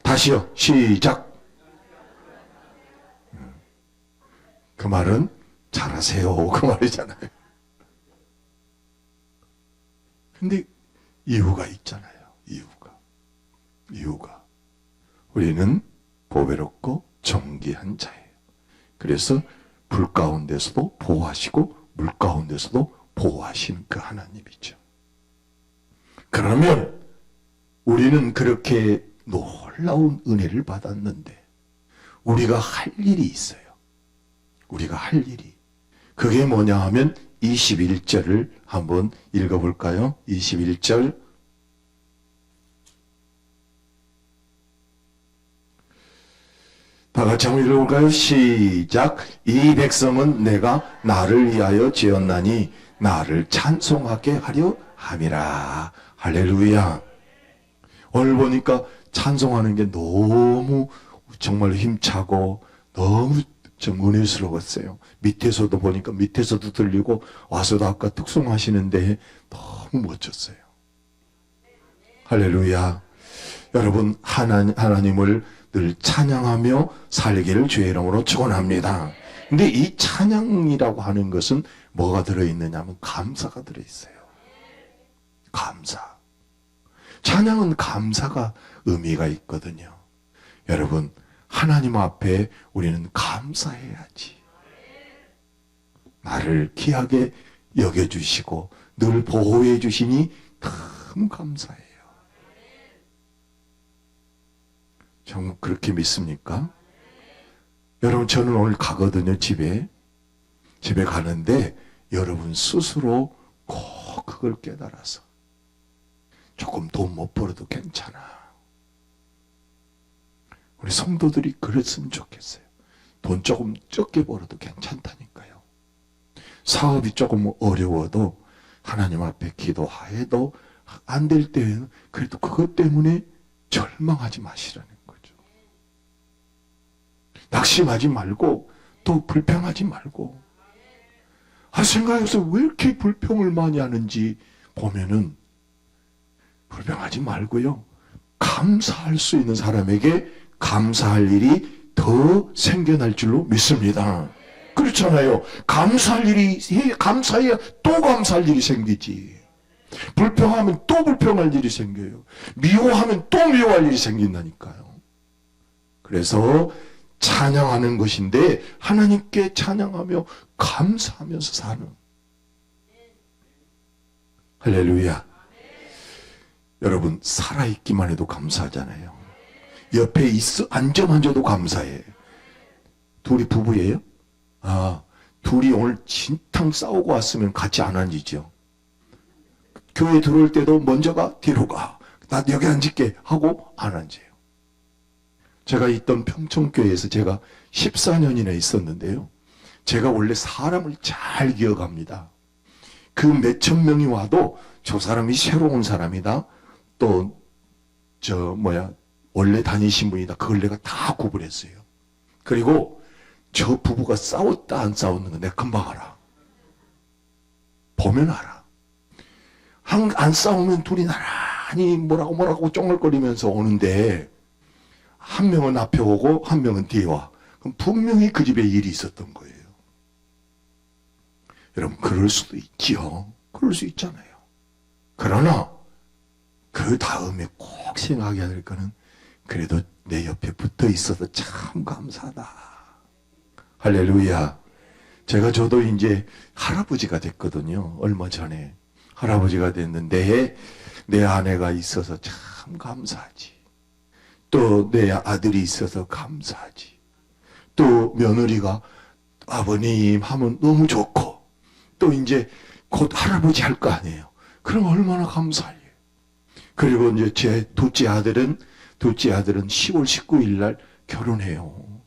다시요. 시작. 그 말은 잘하세요. 그 말이잖아요. 근데 이유가 있잖아요. 이유가. 우리는 보배롭고 존귀한 자예요. 그래서 불 가운데서도 보호하시고 물 가운데서도 보호하시는 그 하나님이죠. 그러면 우리는 그렇게 놀라운 은혜를 받았는데 우리가 할 일이 있어요. 우리가 할 일이. 그게 뭐냐 하면 21절을 한번 읽어볼까요? 21절. 다 같이 한번 읽어볼까요? 시작. 이 백성은 내가 나를 위하여 지었나니 나를 찬송하게 하려 함이라. 할렐루야. 오늘 보니까 찬송하는 게 너무 정말 힘차고 너무 좀 은혜스러웠어요. 밑에서도 보니까 밑에서도 들리고 와서도 아까 특송하시는데 너무 멋졌어요. 할렐루야. 여러분 하나님을 늘 찬양하며 살기를 주의 이름으로 축원합니다. 근데 이 찬양이라고 하는 것은 뭐가 들어있느냐 하면 감사가 들어있어요. 감사. 찬양은 감사가 의미가 있거든요. 여러분 하나님 앞에 우리는 감사해야지. 나를 귀하게 여겨주시고 늘 보호해 주시니 너무 감사해요. 정말 그렇게 믿습니까? 여러분 저는 오늘 가거든요. 집에 가는데 여러분 스스로 꼭 그걸 깨달아서 조금 돈 못 벌어도 괜찮아. 우리 성도들이 그랬으면 좋겠어요. 돈 조금 적게 벌어도 괜찮다니까요. 사업이 조금 어려워도 하나님 앞에 기도해도 안 될 때에는 그래도 그것 때문에 절망하지 마시라는 거죠. 낙심하지 말고 또 불평하지 말고 생각해서 왜 이렇게 불평을 많이 하는지 보면은 불평하지 말고요. 감사할 수 있는 사람에게 감사할 일이 더 생겨날 줄로 믿습니다. 그렇잖아요. 감사할 일이, 감사해야 또 감사할 일이 생기지. 불평하면 또 불평할 일이 생겨요. 미워하면 또 미워할 일이 생긴다니까요. 그래서 찬양하는 것인데 하나님께 찬양하며 감사하면서 사는. 할렐루야. 여러분, 살아있기만 해도 감사하잖아요. 옆에 앉아도 감사해. 둘이 부부예요? 둘이 오늘 진탕 싸우고 왔으면 같이 안 앉으죠. 교회 들어올 때도 먼저 가, 뒤로 가. 나 여기 앉을게 하고 안 앉아요. 제가 있던 평촌교회에서 제가 14년이나 있었는데요. 제가 원래 사람을 잘 기억합니다. 그 몇천 명이 와도 저 사람이 새로운 사람이다. 또 원래 다니신 분이다. 그걸 내가 다 구분했어요. 그리고 저 부부가 싸웠다 안 싸웠는가 내가 금방 알아. 보면 알아. 안 싸우면 둘이 나란히 뭐라고 쫑글거리면서 오는데 한 명은 앞에 오고 한 명은 뒤에 와. 그럼 분명히 그 집에 일이 있었던 거예요. 여러분, 그럴 수도 있지요. 그럴 수 있잖아요. 그러나 그 다음에 꼭 생각해야 될 거는 그래도 내 옆에 붙어 있어서 참 감사하다. 할렐루야. 저도 이제 할아버지가 됐거든요. 얼마 전에 할아버지가 됐는데 내 아내가 있어서 참 감사하지. 또 내 아들이 있어서 감사하지. 또 며느리가 아버님 하면 너무 좋고, 또 이제 곧 할아버지 할 거 아니에요. 그럼 얼마나 감사해요. 그리고 이제 제 둘째 아들은 10월 19일 날 결혼해요.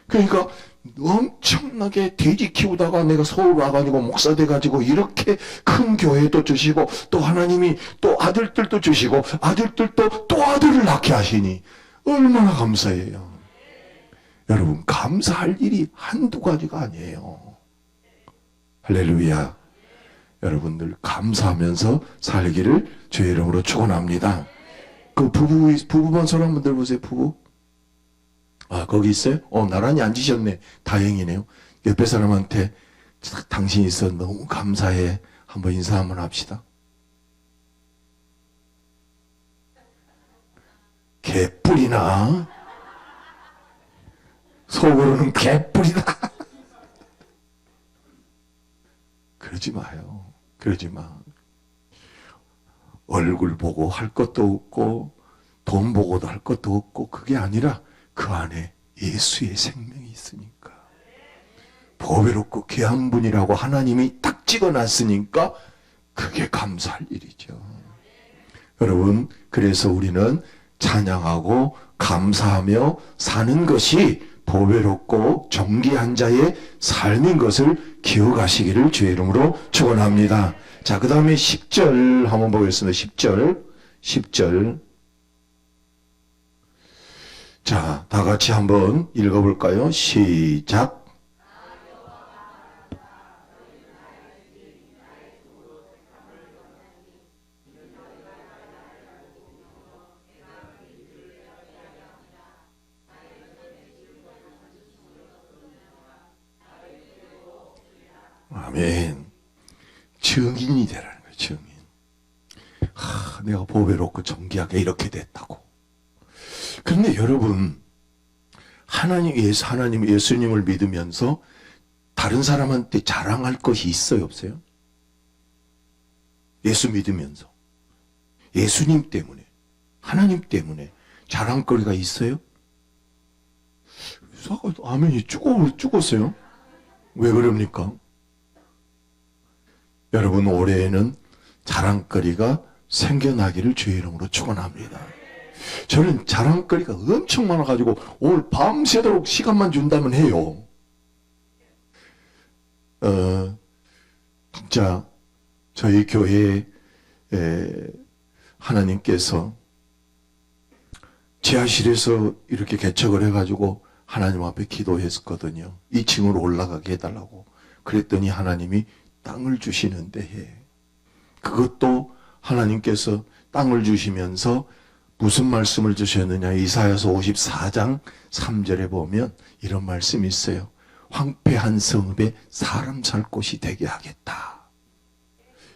그러니까 엄청나게 돼지 키우다가 내가 서울 와가지고 목사 돼가지고 이렇게 큰 교회도 주시고, 또 하나님이 또 아들들도 주시고, 아들들도 또 아들을 낳게 하시니 얼마나 감사해요. 여러분, 감사할 일이 한두 가지가 아니에요. 할렐루야. 여러분들 감사하면서 살기를 주의 이름으로 축원합니다. 그 부부만 손 한번 들어보세요. 부부. 거기 있어요? 나란히 앉으셨네. 다행이네요. 옆에 사람한테 당신이 있어 너무 감사해. 한번 인사 한번 합시다. 개뿔이나? 속으로는 개뿔이다. 그러지 마요. 그러지 마. 얼굴 보고 할 것도 없고 돈 보고도 할 것도 없고, 그게 아니라 그 안에 예수의 생명이 있으니까, 보배롭고 귀한 분이라고 하나님이 딱 찍어놨으니까 그게 감사할 일이죠. 여러분, 그래서 우리는 찬양하고 감사하며 사는 것이 보배롭고 정귀한 자의 삶인 것을 기억하시기를 주의 이름으로 축원합니다. 자, 그 다음에 10절 한번 보겠습니다. 10절. 자, 다 같이 한번 읽어볼까요? 시작. 아멘. 증인이 되라는 거예요. 증인. 내가 보배롭고 정귀하게 이렇게 됐다고. 그런데 여러분, 하나님 예수님을 믿으면서 다른 사람한테 자랑할 것이 있어요, 없어요? 예수 믿으면서 예수님 때문에, 하나님 때문에 자랑거리가 있어요? 아멘이 죽었어요. 왜 그럽니까? 여러분, 올해에는 자랑거리가 생겨나기를 주의 이름으로 축원합니다. 저는 자랑거리가 엄청 많아가지고 오늘 밤새도록 시간만 준다면 해요. 진짜 저희 교회에 하나님께서 지하실에서 이렇게 개척을 해가지고 하나님 앞에 기도했었거든요. 2층으로 올라가게 해달라고. 그랬더니 하나님이 땅을 주시는데 해. 그것도 하나님께서 땅을 주시면서 무슨 말씀을 주셨느냐. 이사야서 54장 3절에 보면 이런 말씀이 있어요. 황폐한 성읍에 사람 살 곳이 되게 하겠다.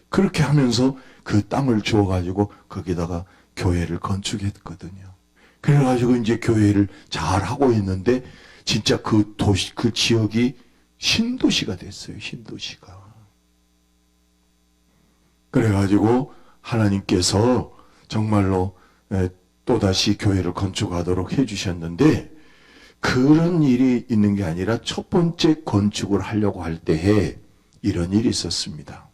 그렇게 하면서 그 땅을 주어가지고 거기다가 교회를 건축했거든요. 그래가지고 이제 교회를 잘 하고 있는데 진짜 그 도시, 그 지역이 신도시가 됐어요. 신도시가. 그래가지고 하나님께서 정말로 또다시 교회를 건축하도록 해주셨는데, 그런 일이 있는 게 아니라 첫 번째 건축을 하려고 할 때에 이런 일이 있었습니다.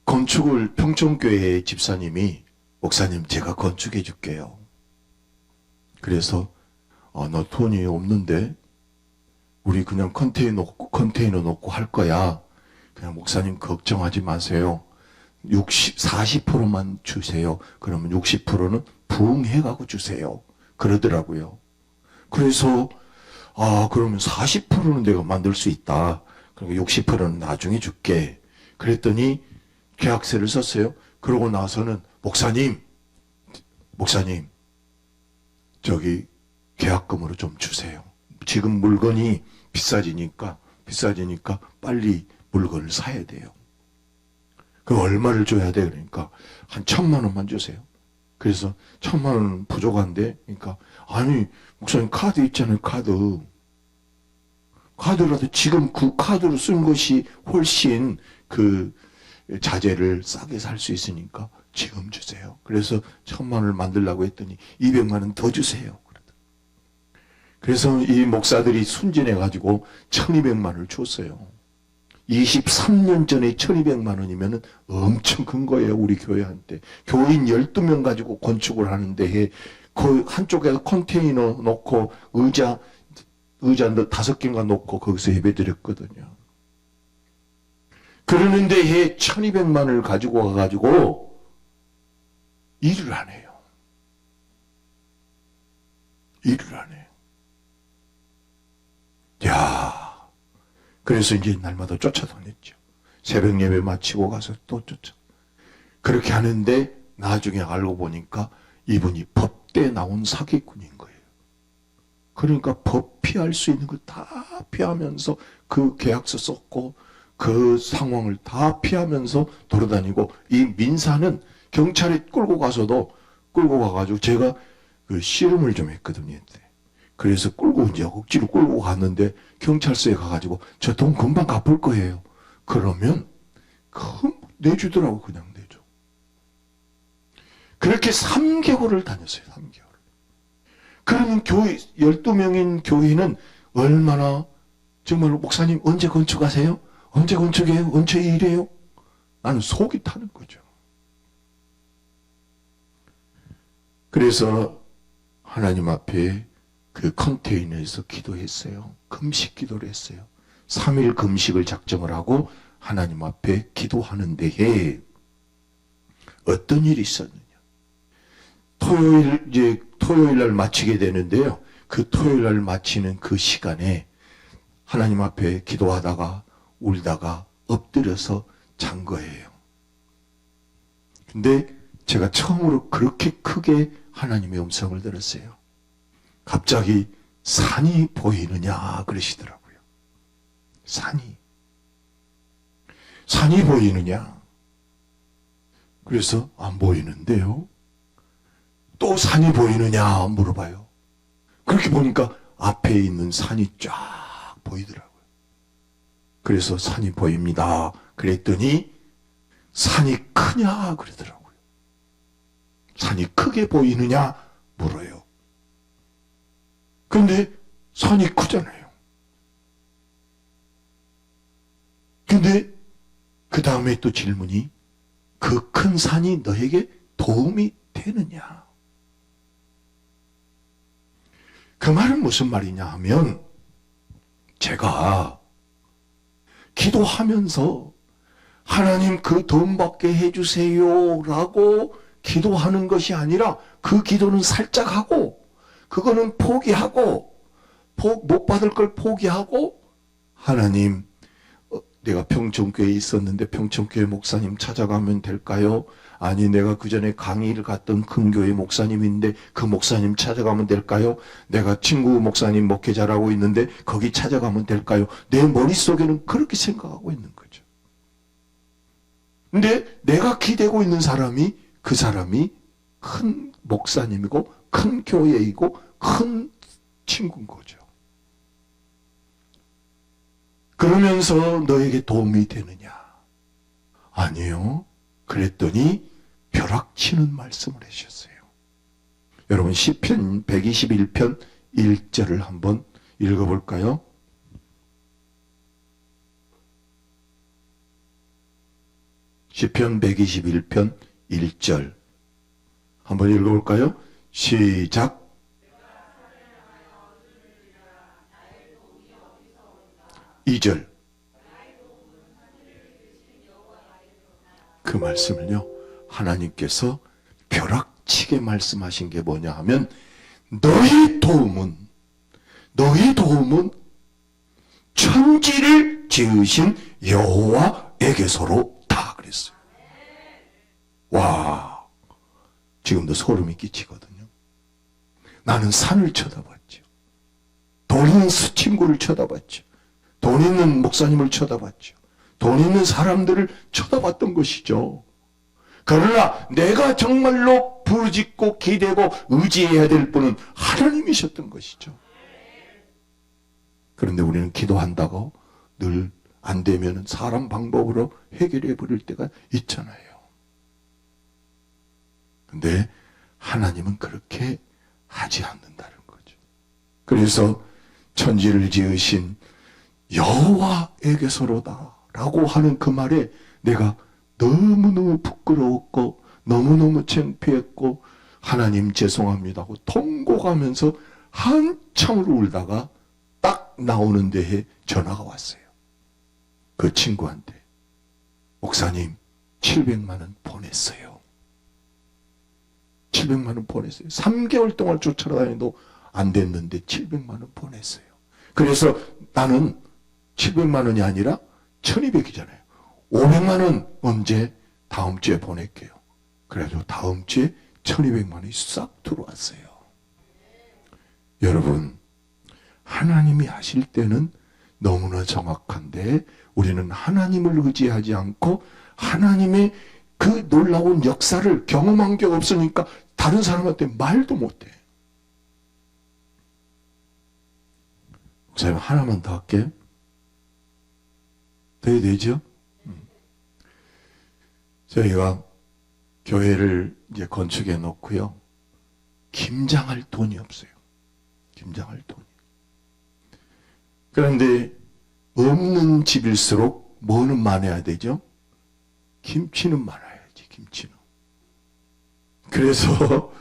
건축을 평촌교회 집사님이, 목사님 제가 건축해 줄게요. 그래서 너 돈이 없는데 우리 그냥 컨테이너 놓고 할 거야. 그냥 목사님 걱정하지 마세요. 40%만 주세요. 그러면 60%는 부응해가고 주세요. 그러더라고요. 그래서 그러면 40%는 내가 만들 수 있다. 그리고 60%는 나중에 줄게. 그랬더니 계약서를 썼어요. 그러고 나서는 목사님 저기 계약금으로 좀 주세요. 지금 물건이 비싸지니까 빨리 물건을 사야 돼요. 그 얼마를 줘야 돼? 그러니까 한 1,000만 원만 주세요. 그래서 1,000만 원은 부족한데, 그러니까 아니 목사님 카드 있잖아요. 카드라도 지금 그 카드로 쓴 것이 훨씬 그 자재를 싸게 살 수 있으니까 지금 주세요. 그래서 1,000만 원을 만들려고 했더니 200만 원 더 주세요. 그래서 이 목사들이 순진해가지고 1,200만 원을 줬어요. 23년 전에 1,200만 원이면 엄청 큰 거예요. 우리 교회한테. 교인 12명 가지고 건축을 하는데 그 한쪽에 컨테이너 놓고 의자 5개인가 놓고 거기서 예배 드렸거든요. 그러는데 해 1,200만 원을 가지고 와가지고 일을 안 해요. 야, 그래서 이제 날마다 쫓아다녔죠. 새벽 예배 마치고 가서 또 쫓아. 그렇게 하는데 나중에 알고 보니까 이분이 법대에 나온 사기꾼인 거예요. 그러니까 법 피할 수 있는 걸 다 피하면서 그 계약서 썼고 그 상황을 다 피하면서 돌아다니고, 이 민사는 경찰에 끌고 가가지고 제가 그 씨름을 좀 했거든요. 그래서 이제 억지로 끌고 갔는데 경찰서에 가가지고 저 돈 금방 갚을 거예요. 그러면 내주더라고. 그냥 내줘. 그렇게 3개월을 다녔어요. 3개월. 그러면 12명인 교회는 얼마나 정말로 목사님 언제 건축하세요? 언제 건축해요? 언제 일해요? 나는 속이 타는 거죠. 그래서 하나님 앞에 그 컨테이너에서 기도했어요. 금식 기도를 했어요. 3일 금식을 작정을 하고 하나님 앞에 기도하는 데에 어떤 일이 있었느냐. 토요일 날 마치게 되는데요. 그 토요일 날 마치는 그 시간에 하나님 앞에 기도하다가 울다가 엎드려서 잔 거예요. 근데 제가 처음으로 그렇게 크게 하나님의 음성을 들었어요. 갑자기 산이 보이느냐 그러시더라고요. 산이 보이느냐. 그래서 안 보이는데요. 또 산이 보이느냐 물어봐요. 그렇게 보니까 앞에 있는 산이 쫙 보이더라고요. 그래서 산이 보입니다. 그랬더니 산이 크냐 그러더라고요. 산이 크게 보이느냐 물어요. 근데 산이 크잖아요. 근데 그 다음에 또 질문이, 그 큰 산이 너에게 도움이 되느냐. 그 말은 무슨 말이냐 하면, 제가 기도하면서 하나님 그 돈 받게 해주세요 라고 기도하는 것이 아니라, 그 기도는 살짝 하고 그거는 포기하고 못 받을 걸 포기하고, 하나님 내가 평촌교회에 있었는데 평촌교회 목사님 찾아가면 될까요? 아니 내가 그 전에 강의를 갔던 큰 교회 목사님인데 그 목사님 찾아가면 될까요? 내가 친구 목사님 목회자라고 있는데 거기 찾아가면 될까요? 내 머릿속에는 그렇게 생각하고 있는 거죠. 근데 내가 기대고 있는 사람이 그 사람이 큰 목사님이고 큰 교회이고 큰 친구인 거죠. 그러면서 너에게 도움이 되느냐? 아니요. 그랬더니 벼락치는 말씀을 하셨어요. 여러분 시편 121편 1절을 한번 읽어볼까요? 시편 121편 1절 한번 읽어볼까요? 시작. 2절 그 말씀을요 하나님께서 벼락치게 말씀하신 게 뭐냐 하면 너의 도움은 천지를 지으신 여호와에게서로다 그랬어요. 와, 지금도 소름이 끼치거든요. 나는 산을 쳐다봤죠. 돈 있는 친구를 쳐다봤죠. 돈 있는 목사님을 쳐다봤죠. 돈 있는 사람들을 쳐다봤던 것이죠. 그러나 내가 정말로 부르짖고 기대고 의지해야 될 분은 하나님이셨던 것이죠. 그런데 우리는 기도한다고 늘 안 되면 사람 방법으로 해결해 버릴 때가 있잖아요. 근데 하나님은 그렇게 하지 않는다는 거죠. 그래서 천지를 지으신 여호와에게서로다 라고 하는 그 말에 내가 너무너무 부끄러웠고 너무너무 창피했고 하나님 죄송합니다 하고 통곡하면서 한참을 울다가 딱 나오는 데에 전화가 왔어요. 그 친구한테 목사님 700만 원 보냈어요. 700만 원 보냈어요. 3개월 동안 쫓아다니도 안 됐는데 700만 원 보냈어요. 그래서 나는 700만 원이 아니라 1200이잖아요. 500만 원 언제? 다음 주에 보낼게요. 그래도 다음 주에 1200만 원이 싹 들어왔어요. 여러분, 하나님이 하실 때는 너무나 정확한데 우리는 하나님을 의지하지 않고 하나님의 그 놀라운 역사를 경험한 게 없으니까 다른 사람한테 말도 못해. 목사님 하나만 더 할게요. 돼야 되죠? 저희가 교회를 이제 건축해 놓고요. 김장할 돈이 없어요. 김장할 돈이. 그런데 없는 집일수록 뭐는 많아야 되죠? 김치는 많아야지, 김치는. 그래서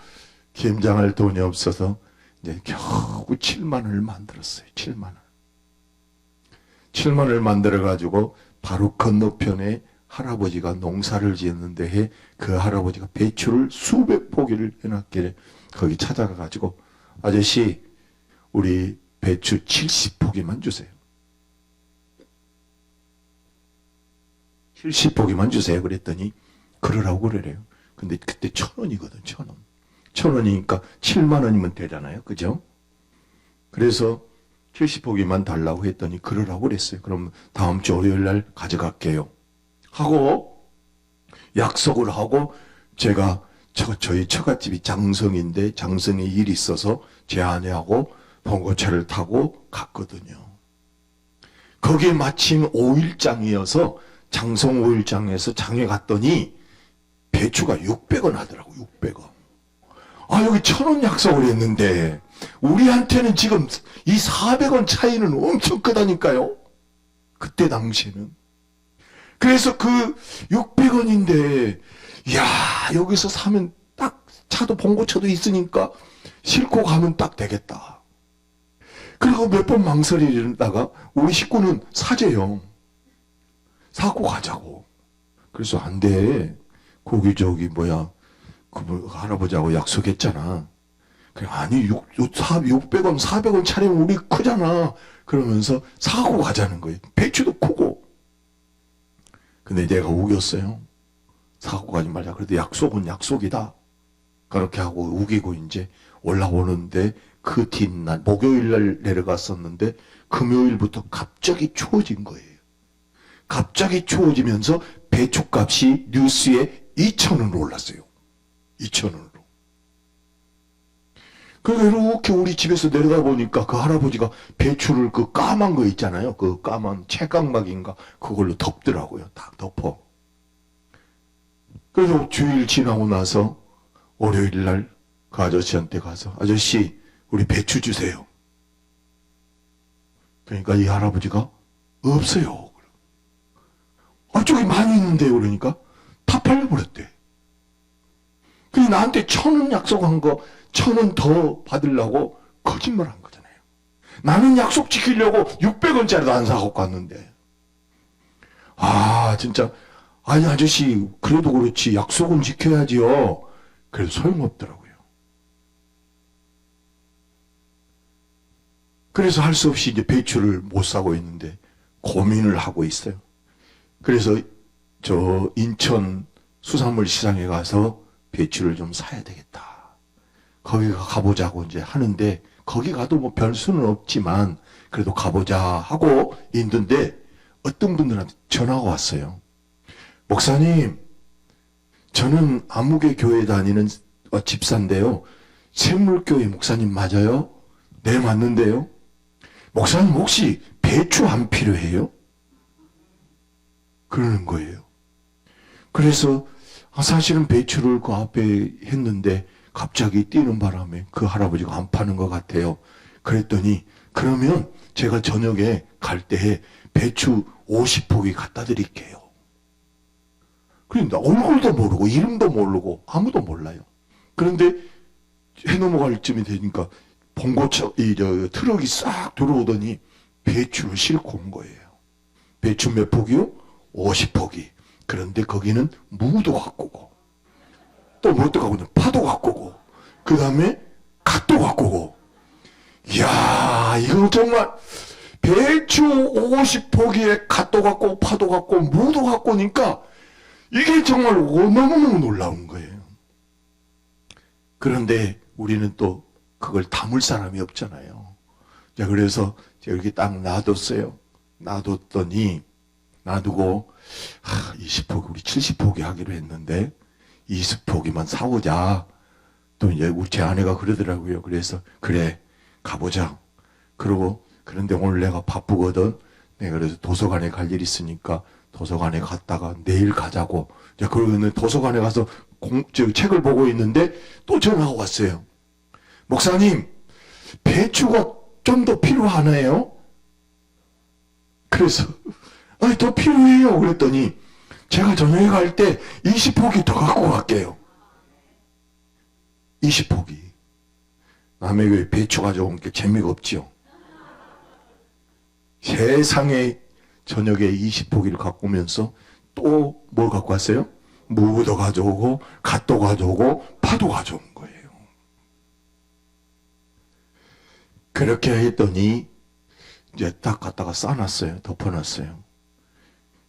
김장할 돈이 없어서 이제 겨우 7만 원을 만들었어요. 7만 원. 7만 원을 만들어가지고 바로 건너편에 할아버지가 농사를 지었는데 그 할아버지가 배추를 수백 포기를 해놨길래 거기 찾아가가지고 아저씨 우리 배추 70포기만 주세요. 70포기만 주세요. 그랬더니 그러라고 그래요. 근데 그때 1,000원이거든. 1,000원. 1,000원이니까 7만 원이면 되잖아요. 그죠? 그래서 70포기만 달라고 했더니 그러라고 그랬어요. 그럼 다음 주 월요일 날 가져갈게요. 하고 약속을 하고 제가 저희 처갓집이 장성인데 장성에 일이 있어서 제 아내하고 봉고차를 타고 갔거든요. 거기에 마침 5일장이어서 장성 5일장에서 장에 갔더니 배추가 600원 하더라고. 600원. 아 여기 1,000원 약속을 했는데 우리한테는 지금 이 400원 차이는 엄청 크다니까요. 그때 당시에는. 그래서 그 600원인데 야 여기서 사면 딱 차도 봉고차도 있으니까 싣고 가면 딱 되겠다. 그리고 몇 번 망설이다가 우리 식구는 사재요. 사고 가자고. 그래서 안 돼. 거기 그 할아버지하고 약속했잖아. 그래 아니 600원 400원 차리면 우리 크잖아. 그러면서 사고 가자는 거예요. 배추도 크고. 근데 내가 우겼어요. 사고 가지 말자. 그래도 약속은 약속이다. 그렇게 하고 우기고 이제 올라오는데 그 뒷날 목요일날 내려갔었는데 금요일부터 갑자기 추워진 거예요. 갑자기 추워지면서 배추값이 뉴스에 2,000원으로 올랐어요. 2,000원으로. 그래서 이렇게 우리 집에서 내려다 보니까 그 할아버지가 배추를 그 까만 거 있잖아요. 그 까만 채깡막인가 그걸로 덮더라고요. 다 덮어. 그래서 주일 지나고 나서 월요일 날 그 아저씨한테 가서 아저씨 우리 배추 주세요. 그러니까 이 할아버지가 없어요. 저기 많이 있는데요. 그러니까 다 팔려버렸대. 그래서 나한테 1,000원 약속한 거 1,000원 더 받으려고 거짓말한 거잖아요. 나는 약속 지키려고 600원짜리도 안 사고 갔는데. 진짜 아니 아저씨 그래도 그렇지 약속은 지켜야지요. 그래도 소용없더라고요. 그래서 할 수 없이 이제 배추를 못 사고 있는데 고민을 하고 있어요. 그래서 저 인천 수산물 시장에 가서 배추를 좀 사야 되겠다. 거기 가보자고 이제 하는데 거기 가도 뭐 별 수는 없지만 그래도 가보자 하고 있는데 어떤 분들한테 전화가 왔어요. 목사님, 저는 아무개 교회 다니는 집사인데요. 샘물교회 목사님 맞아요? 네, 맞는데요. 목사님 혹시 배추 안 필요해요? 그러는 거예요. 그래서 사실은 배추를 그 앞에 했는데 갑자기 뛰는 바람에 그 할아버지가 안 파는 것 같아요. 그랬더니 그러면 제가 저녁에 갈 때 배추 50포기 갖다 드릴게요. 그런데 얼굴도 모르고 이름도 모르고 아무도 몰라요. 그런데 해 넘어갈 쯤이 되니까 봉고차 트럭이 싹 들어오더니 배추를 싣고 온 거예요. 배추 몇 포기요? 50포기. 그런데 거기는 무도 갖고 오고 또 뭐 또 갖고 오는 파도 갖고 오고 그 다음에 갓도 갖고 오고. 이야 이거 정말 배추 50포기에 갓도 갖고 오고 파도 갖고 오고 무도 갖고 오니까 이게 정말 너무너무 놀라운 거예요. 그런데 우리는 또 그걸 담을 사람이 없잖아요. 자, 그래서 제가 이렇게 딱 놔뒀어요. 놔뒀더니 놔두고 20포기 우리 70포기 하기로 했는데 20포기만 사오자. 또 이제 우리 제 아내가 그러더라고요. 그래서 그래 가보자. 그러고 그런데 오늘 내가 바쁘거든. 내가 그래서 도서관에 갈 일 있으니까 도서관에 갔다가 내일 가자고. 그러고는 도서관에 가서 책을 보고 있는데 또 전화가 왔어요. 목사님, 배추가 좀 더 필요하네요. 그래서 더 필요해요. 그랬더니 제가 저녁에 갈 때 20포기 더 갖고 갈게요. 20포기. 남의 교회 배추 가져온 게 재미가 없지요. 세상에 저녁에 20포기를 갖고 오면서 또 뭘 갖고 왔어요? 무도 가져오고 갓도 가져오고 파도 가져온 거예요. 그렇게 했더니 이제 딱 갖다가 싸놨어요. 덮어놨어요.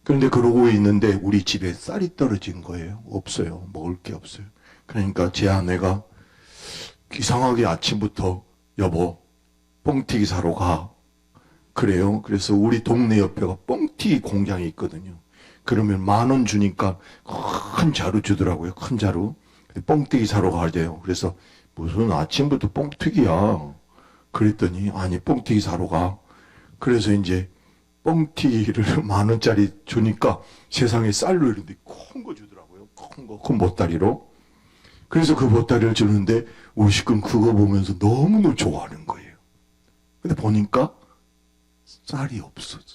그런데 그러고 있는데 우리 집에 쌀이 떨어진 거예요. 없어요. 먹을 게 없어요. 그러니까 제 아내가 이상하게 아침부터 여보 뻥튀기 사러 가. 그래요. 그래서 우리 동네 옆에가 뻥튀기 공장이 있거든요. 그러면 10,000원 주니까 큰 자루 주더라고요. 큰 자루. 뻥튀기 사러 가야 돼요. 그래서 무슨 아침부터 뻥튀기야. 그랬더니 아니 뻥튀기 사러 가. 그래서 이제 뻥튀기를 10,000원짜리 주니까 세상에 쌀로 이런데 큰 거 주더라고요. 큰 거, 큰 보따리로. 그래서 그 보따리를 주는데 우리 식구는 그거 보면서 너무너무 좋아하는 거예요. 근데 보니까 쌀이 없었어요.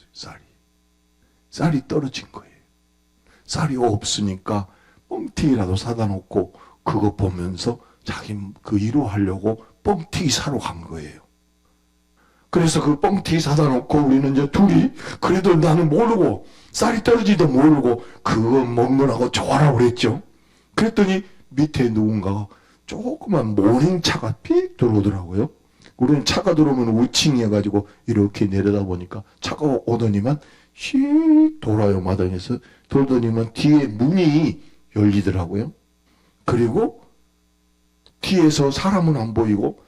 쌀이 떨어진 거예요. 쌀이 없으니까 뻥튀기라도 사다 놓고 그거 보면서 자기 그 위로하려고 뻥튀기 사러 간 거예요. 그래서 그 뻥튀기 사다 놓고 우리는 이제 둘이 그래도 나는 모르고 쌀이 떨어지도 모르고 그거 먹느라고 좋아라고 그랬죠. 그랬더니 밑에 누군가가 조그만 모닝차가 픽 들어오더라고요. 우리는 차가 들어오면 우칭해가지고 이렇게 내려다 보니까 차가 오더니만 씩 돌아요. 마당에서 돌더니만 뒤에 문이 열리더라고요. 그리고 뒤에서 사람은 안 보이고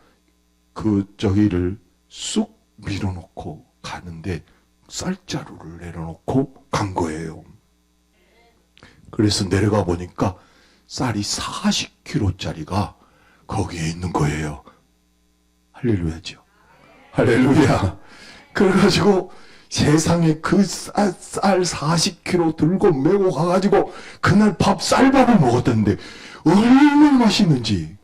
저기를 쑥 밀어놓고 가는데 쌀자루를 내려놓고 간 거예요. 그래서 내려가 보니까 쌀이 40kg짜리가 거기에 있는 거예요. 할렐루야죠. 할렐루야. 그래가지고 세상에 그 쌀 40kg 들고 메고 가가지고 그날 쌀밥을 먹었다는데 얼마나 맛있는지.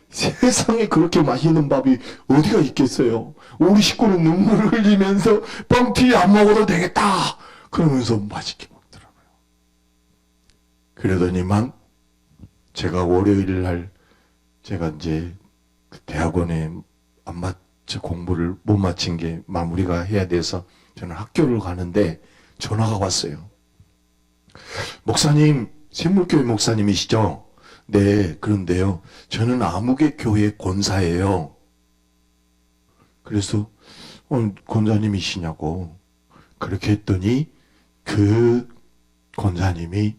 세상에 그렇게 맛있는 밥이 어디가 있겠어요. 우리 식구는 눈물을 흘리면서 뻥튀기 안 먹어도 되겠다 그러면서 맛있게 먹더라고요. 그러더니만 제가 월요일 날 제가 이제 그 대학원에 공부를 못 마친 게 마무리가 해야 돼서 저는 학교를 가는데 전화가 왔어요. 목사님, 샘물교회 목사님이시죠? 네, 그런데요. 저는 아무개 교회 권사예요. 그래서 권사님이시냐고 그렇게 했더니 그 권사님이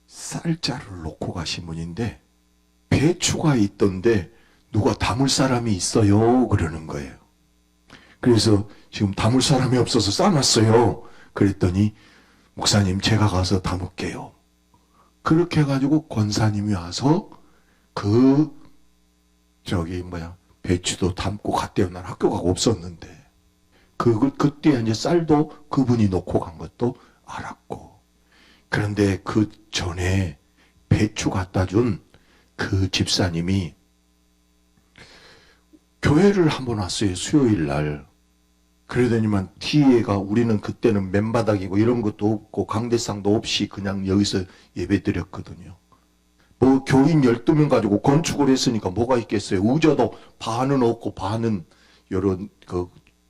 쌀자루를 놓고 가신 분인데 배추가 있던데 누가 담을 사람이 있어요? 그러는 거예요. 그래서 지금 담을 사람이 없어서 싸놨어요. 그랬더니 목사님 제가 가서 담을게요. 그렇게 해가지고 권사님이 와서 배추도 담고 갔대요. 난 학교가 없었는데. 그때 이제 쌀도 그분이 놓고 간 것도 알았고. 그런데 그 전에 배추 갖다 준 그 집사님이 교회를 한번 왔어요. 수요일 날. 그러더니만 뒤에가 우리는 그때는 맨바닥이고 이런 것도 없고 강대상도 없이 그냥 여기서 예배 드렸거든요. 뭐 교인 12명 가지고 건축을 했으니까 뭐가 있겠어요. 의자도 반은 없고 반은 이런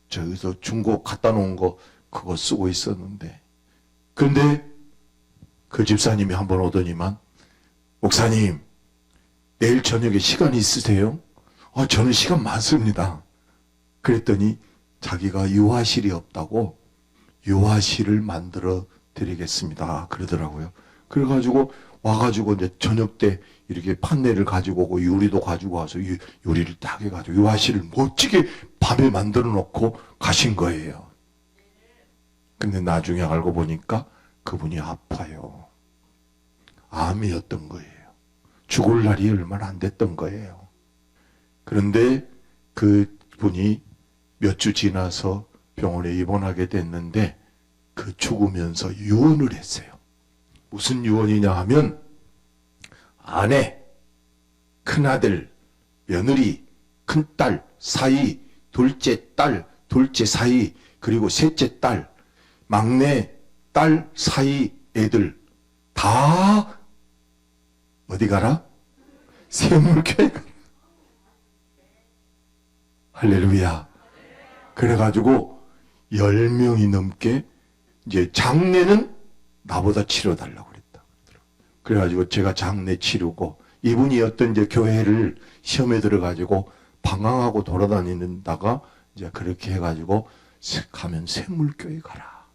저기서 중고 갖다 놓은 거 그거 쓰고 있었는데. 그런데 그 집사님이 한번 오더니만 목사님 내일 저녁에 시간 있으세요? 저는 시간 많습니다. 그랬더니 자기가 유아실이 없다고 유아실을 만들어 드리겠습니다. 그러더라고요. 그래가지고 와가지고 이제 저녁 때 이렇게 판넬을 가지고 오고 유리도 가지고 와서 유리를 딱 해가지고 유아실을 멋지게 밤에 만들어 놓고 가신 거예요. 근데 나중에 알고 보니까 그분이 아파요. 암이었던 거예요. 죽을 날이 얼마 안 됐던 거예요. 그런데 그 분이 몇 주 지나서 병원에 입원하게 됐는데 그 죽으면서 유언을 했어요. 무슨 유언이냐 하면 아내, 큰아들, 며느리, 큰딸 사이, 둘째 딸, 둘째 사이, 그리고 셋째 딸, 막내 딸 사이 애들 다 어디 가라? 샘물교회 가라. 할렐루야. 그래가지고 10명이 넘게 이제 장례는 나보다 치러달라고 그랬다. 그래가지고 제가 장례 치르고 이분이 어떤 이제 교회를 시험에 들어가지고 방황하고 돌아다니다가 이제 그렇게 해가지고 가면 샘물교회 가라.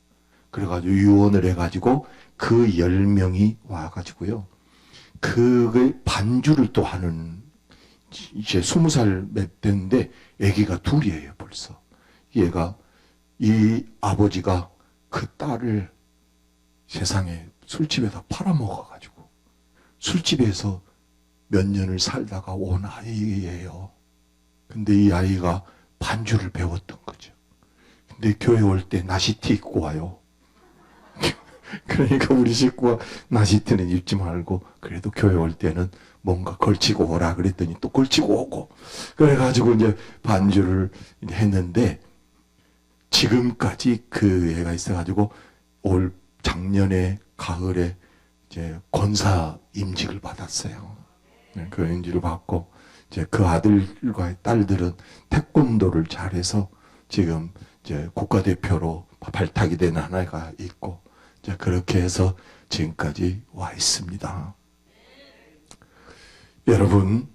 그래가지고 유언을 해가지고 그 10명이 와가지고요. 그걸 반주를 또 하는 이제 20살 몇 됐는데 아기가 둘이에요 벌써. 얘가 이 아버지가 그 딸을 세상에 술집에다 팔아먹어가지고 술집에서 몇 년을 살다가 온 아이예요. 근데 이 아이가 반주를 배웠던 거죠. 근데 교회 올 때 나시티 입고 와요. 그러니까 우리 식구가 나시티는 입지 말고 그래도 교회 올 때는 뭔가 걸치고 오라 그랬더니 또 걸치고 오고 그래가지고 이제 반주를 했는데 지금까지 그 애가 있어가지고 올 작년에 가을에 이제 권사 임직을 받았어요. 그 임직을 받고 이제 그 아들과 딸들은 태권도를 잘해서 지금 이제 국가대표로 발탁이 된 하나가 있고 이제 그렇게 해서 지금까지 와 있습니다. 여러분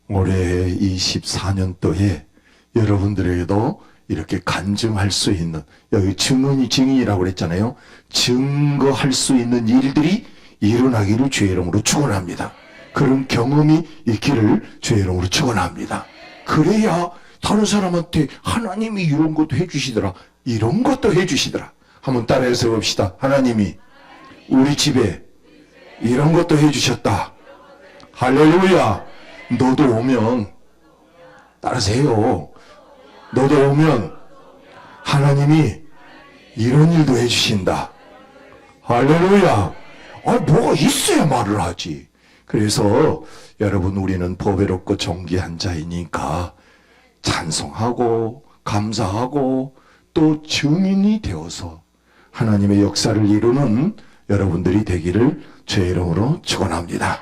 올해 24년도에 여러분들에게도 이렇게 간증할 수 있는, 여기 증인이라고 그랬잖아요. 증거할 수 있는 일들이 일어나기를 주의 이름으로 축원합니다. 그런 경험이 있기를 주의 이름으로 축원합니다. 그래야 다른 사람한테 하나님이 이런 것도 해주시더라, 이런 것도 해주시더라. 한번 따라해서 봅시다. 하나님이 우리 집에 이런 것도 해주셨다. 할렐루야. 너도 오면, 따라세요. 너도 오면 하나님이 이런 일도 해주신다. 할렐루야. 뭐가 있어야 말을 하지. 그래서 여러분, 우리는 보배롭고 존귀한 자이니까 찬송하고 감사하고 또 증인이 되어서 하나님의 역사를 이루는 여러분들이 되기를 주의 이름으로 축원합니다.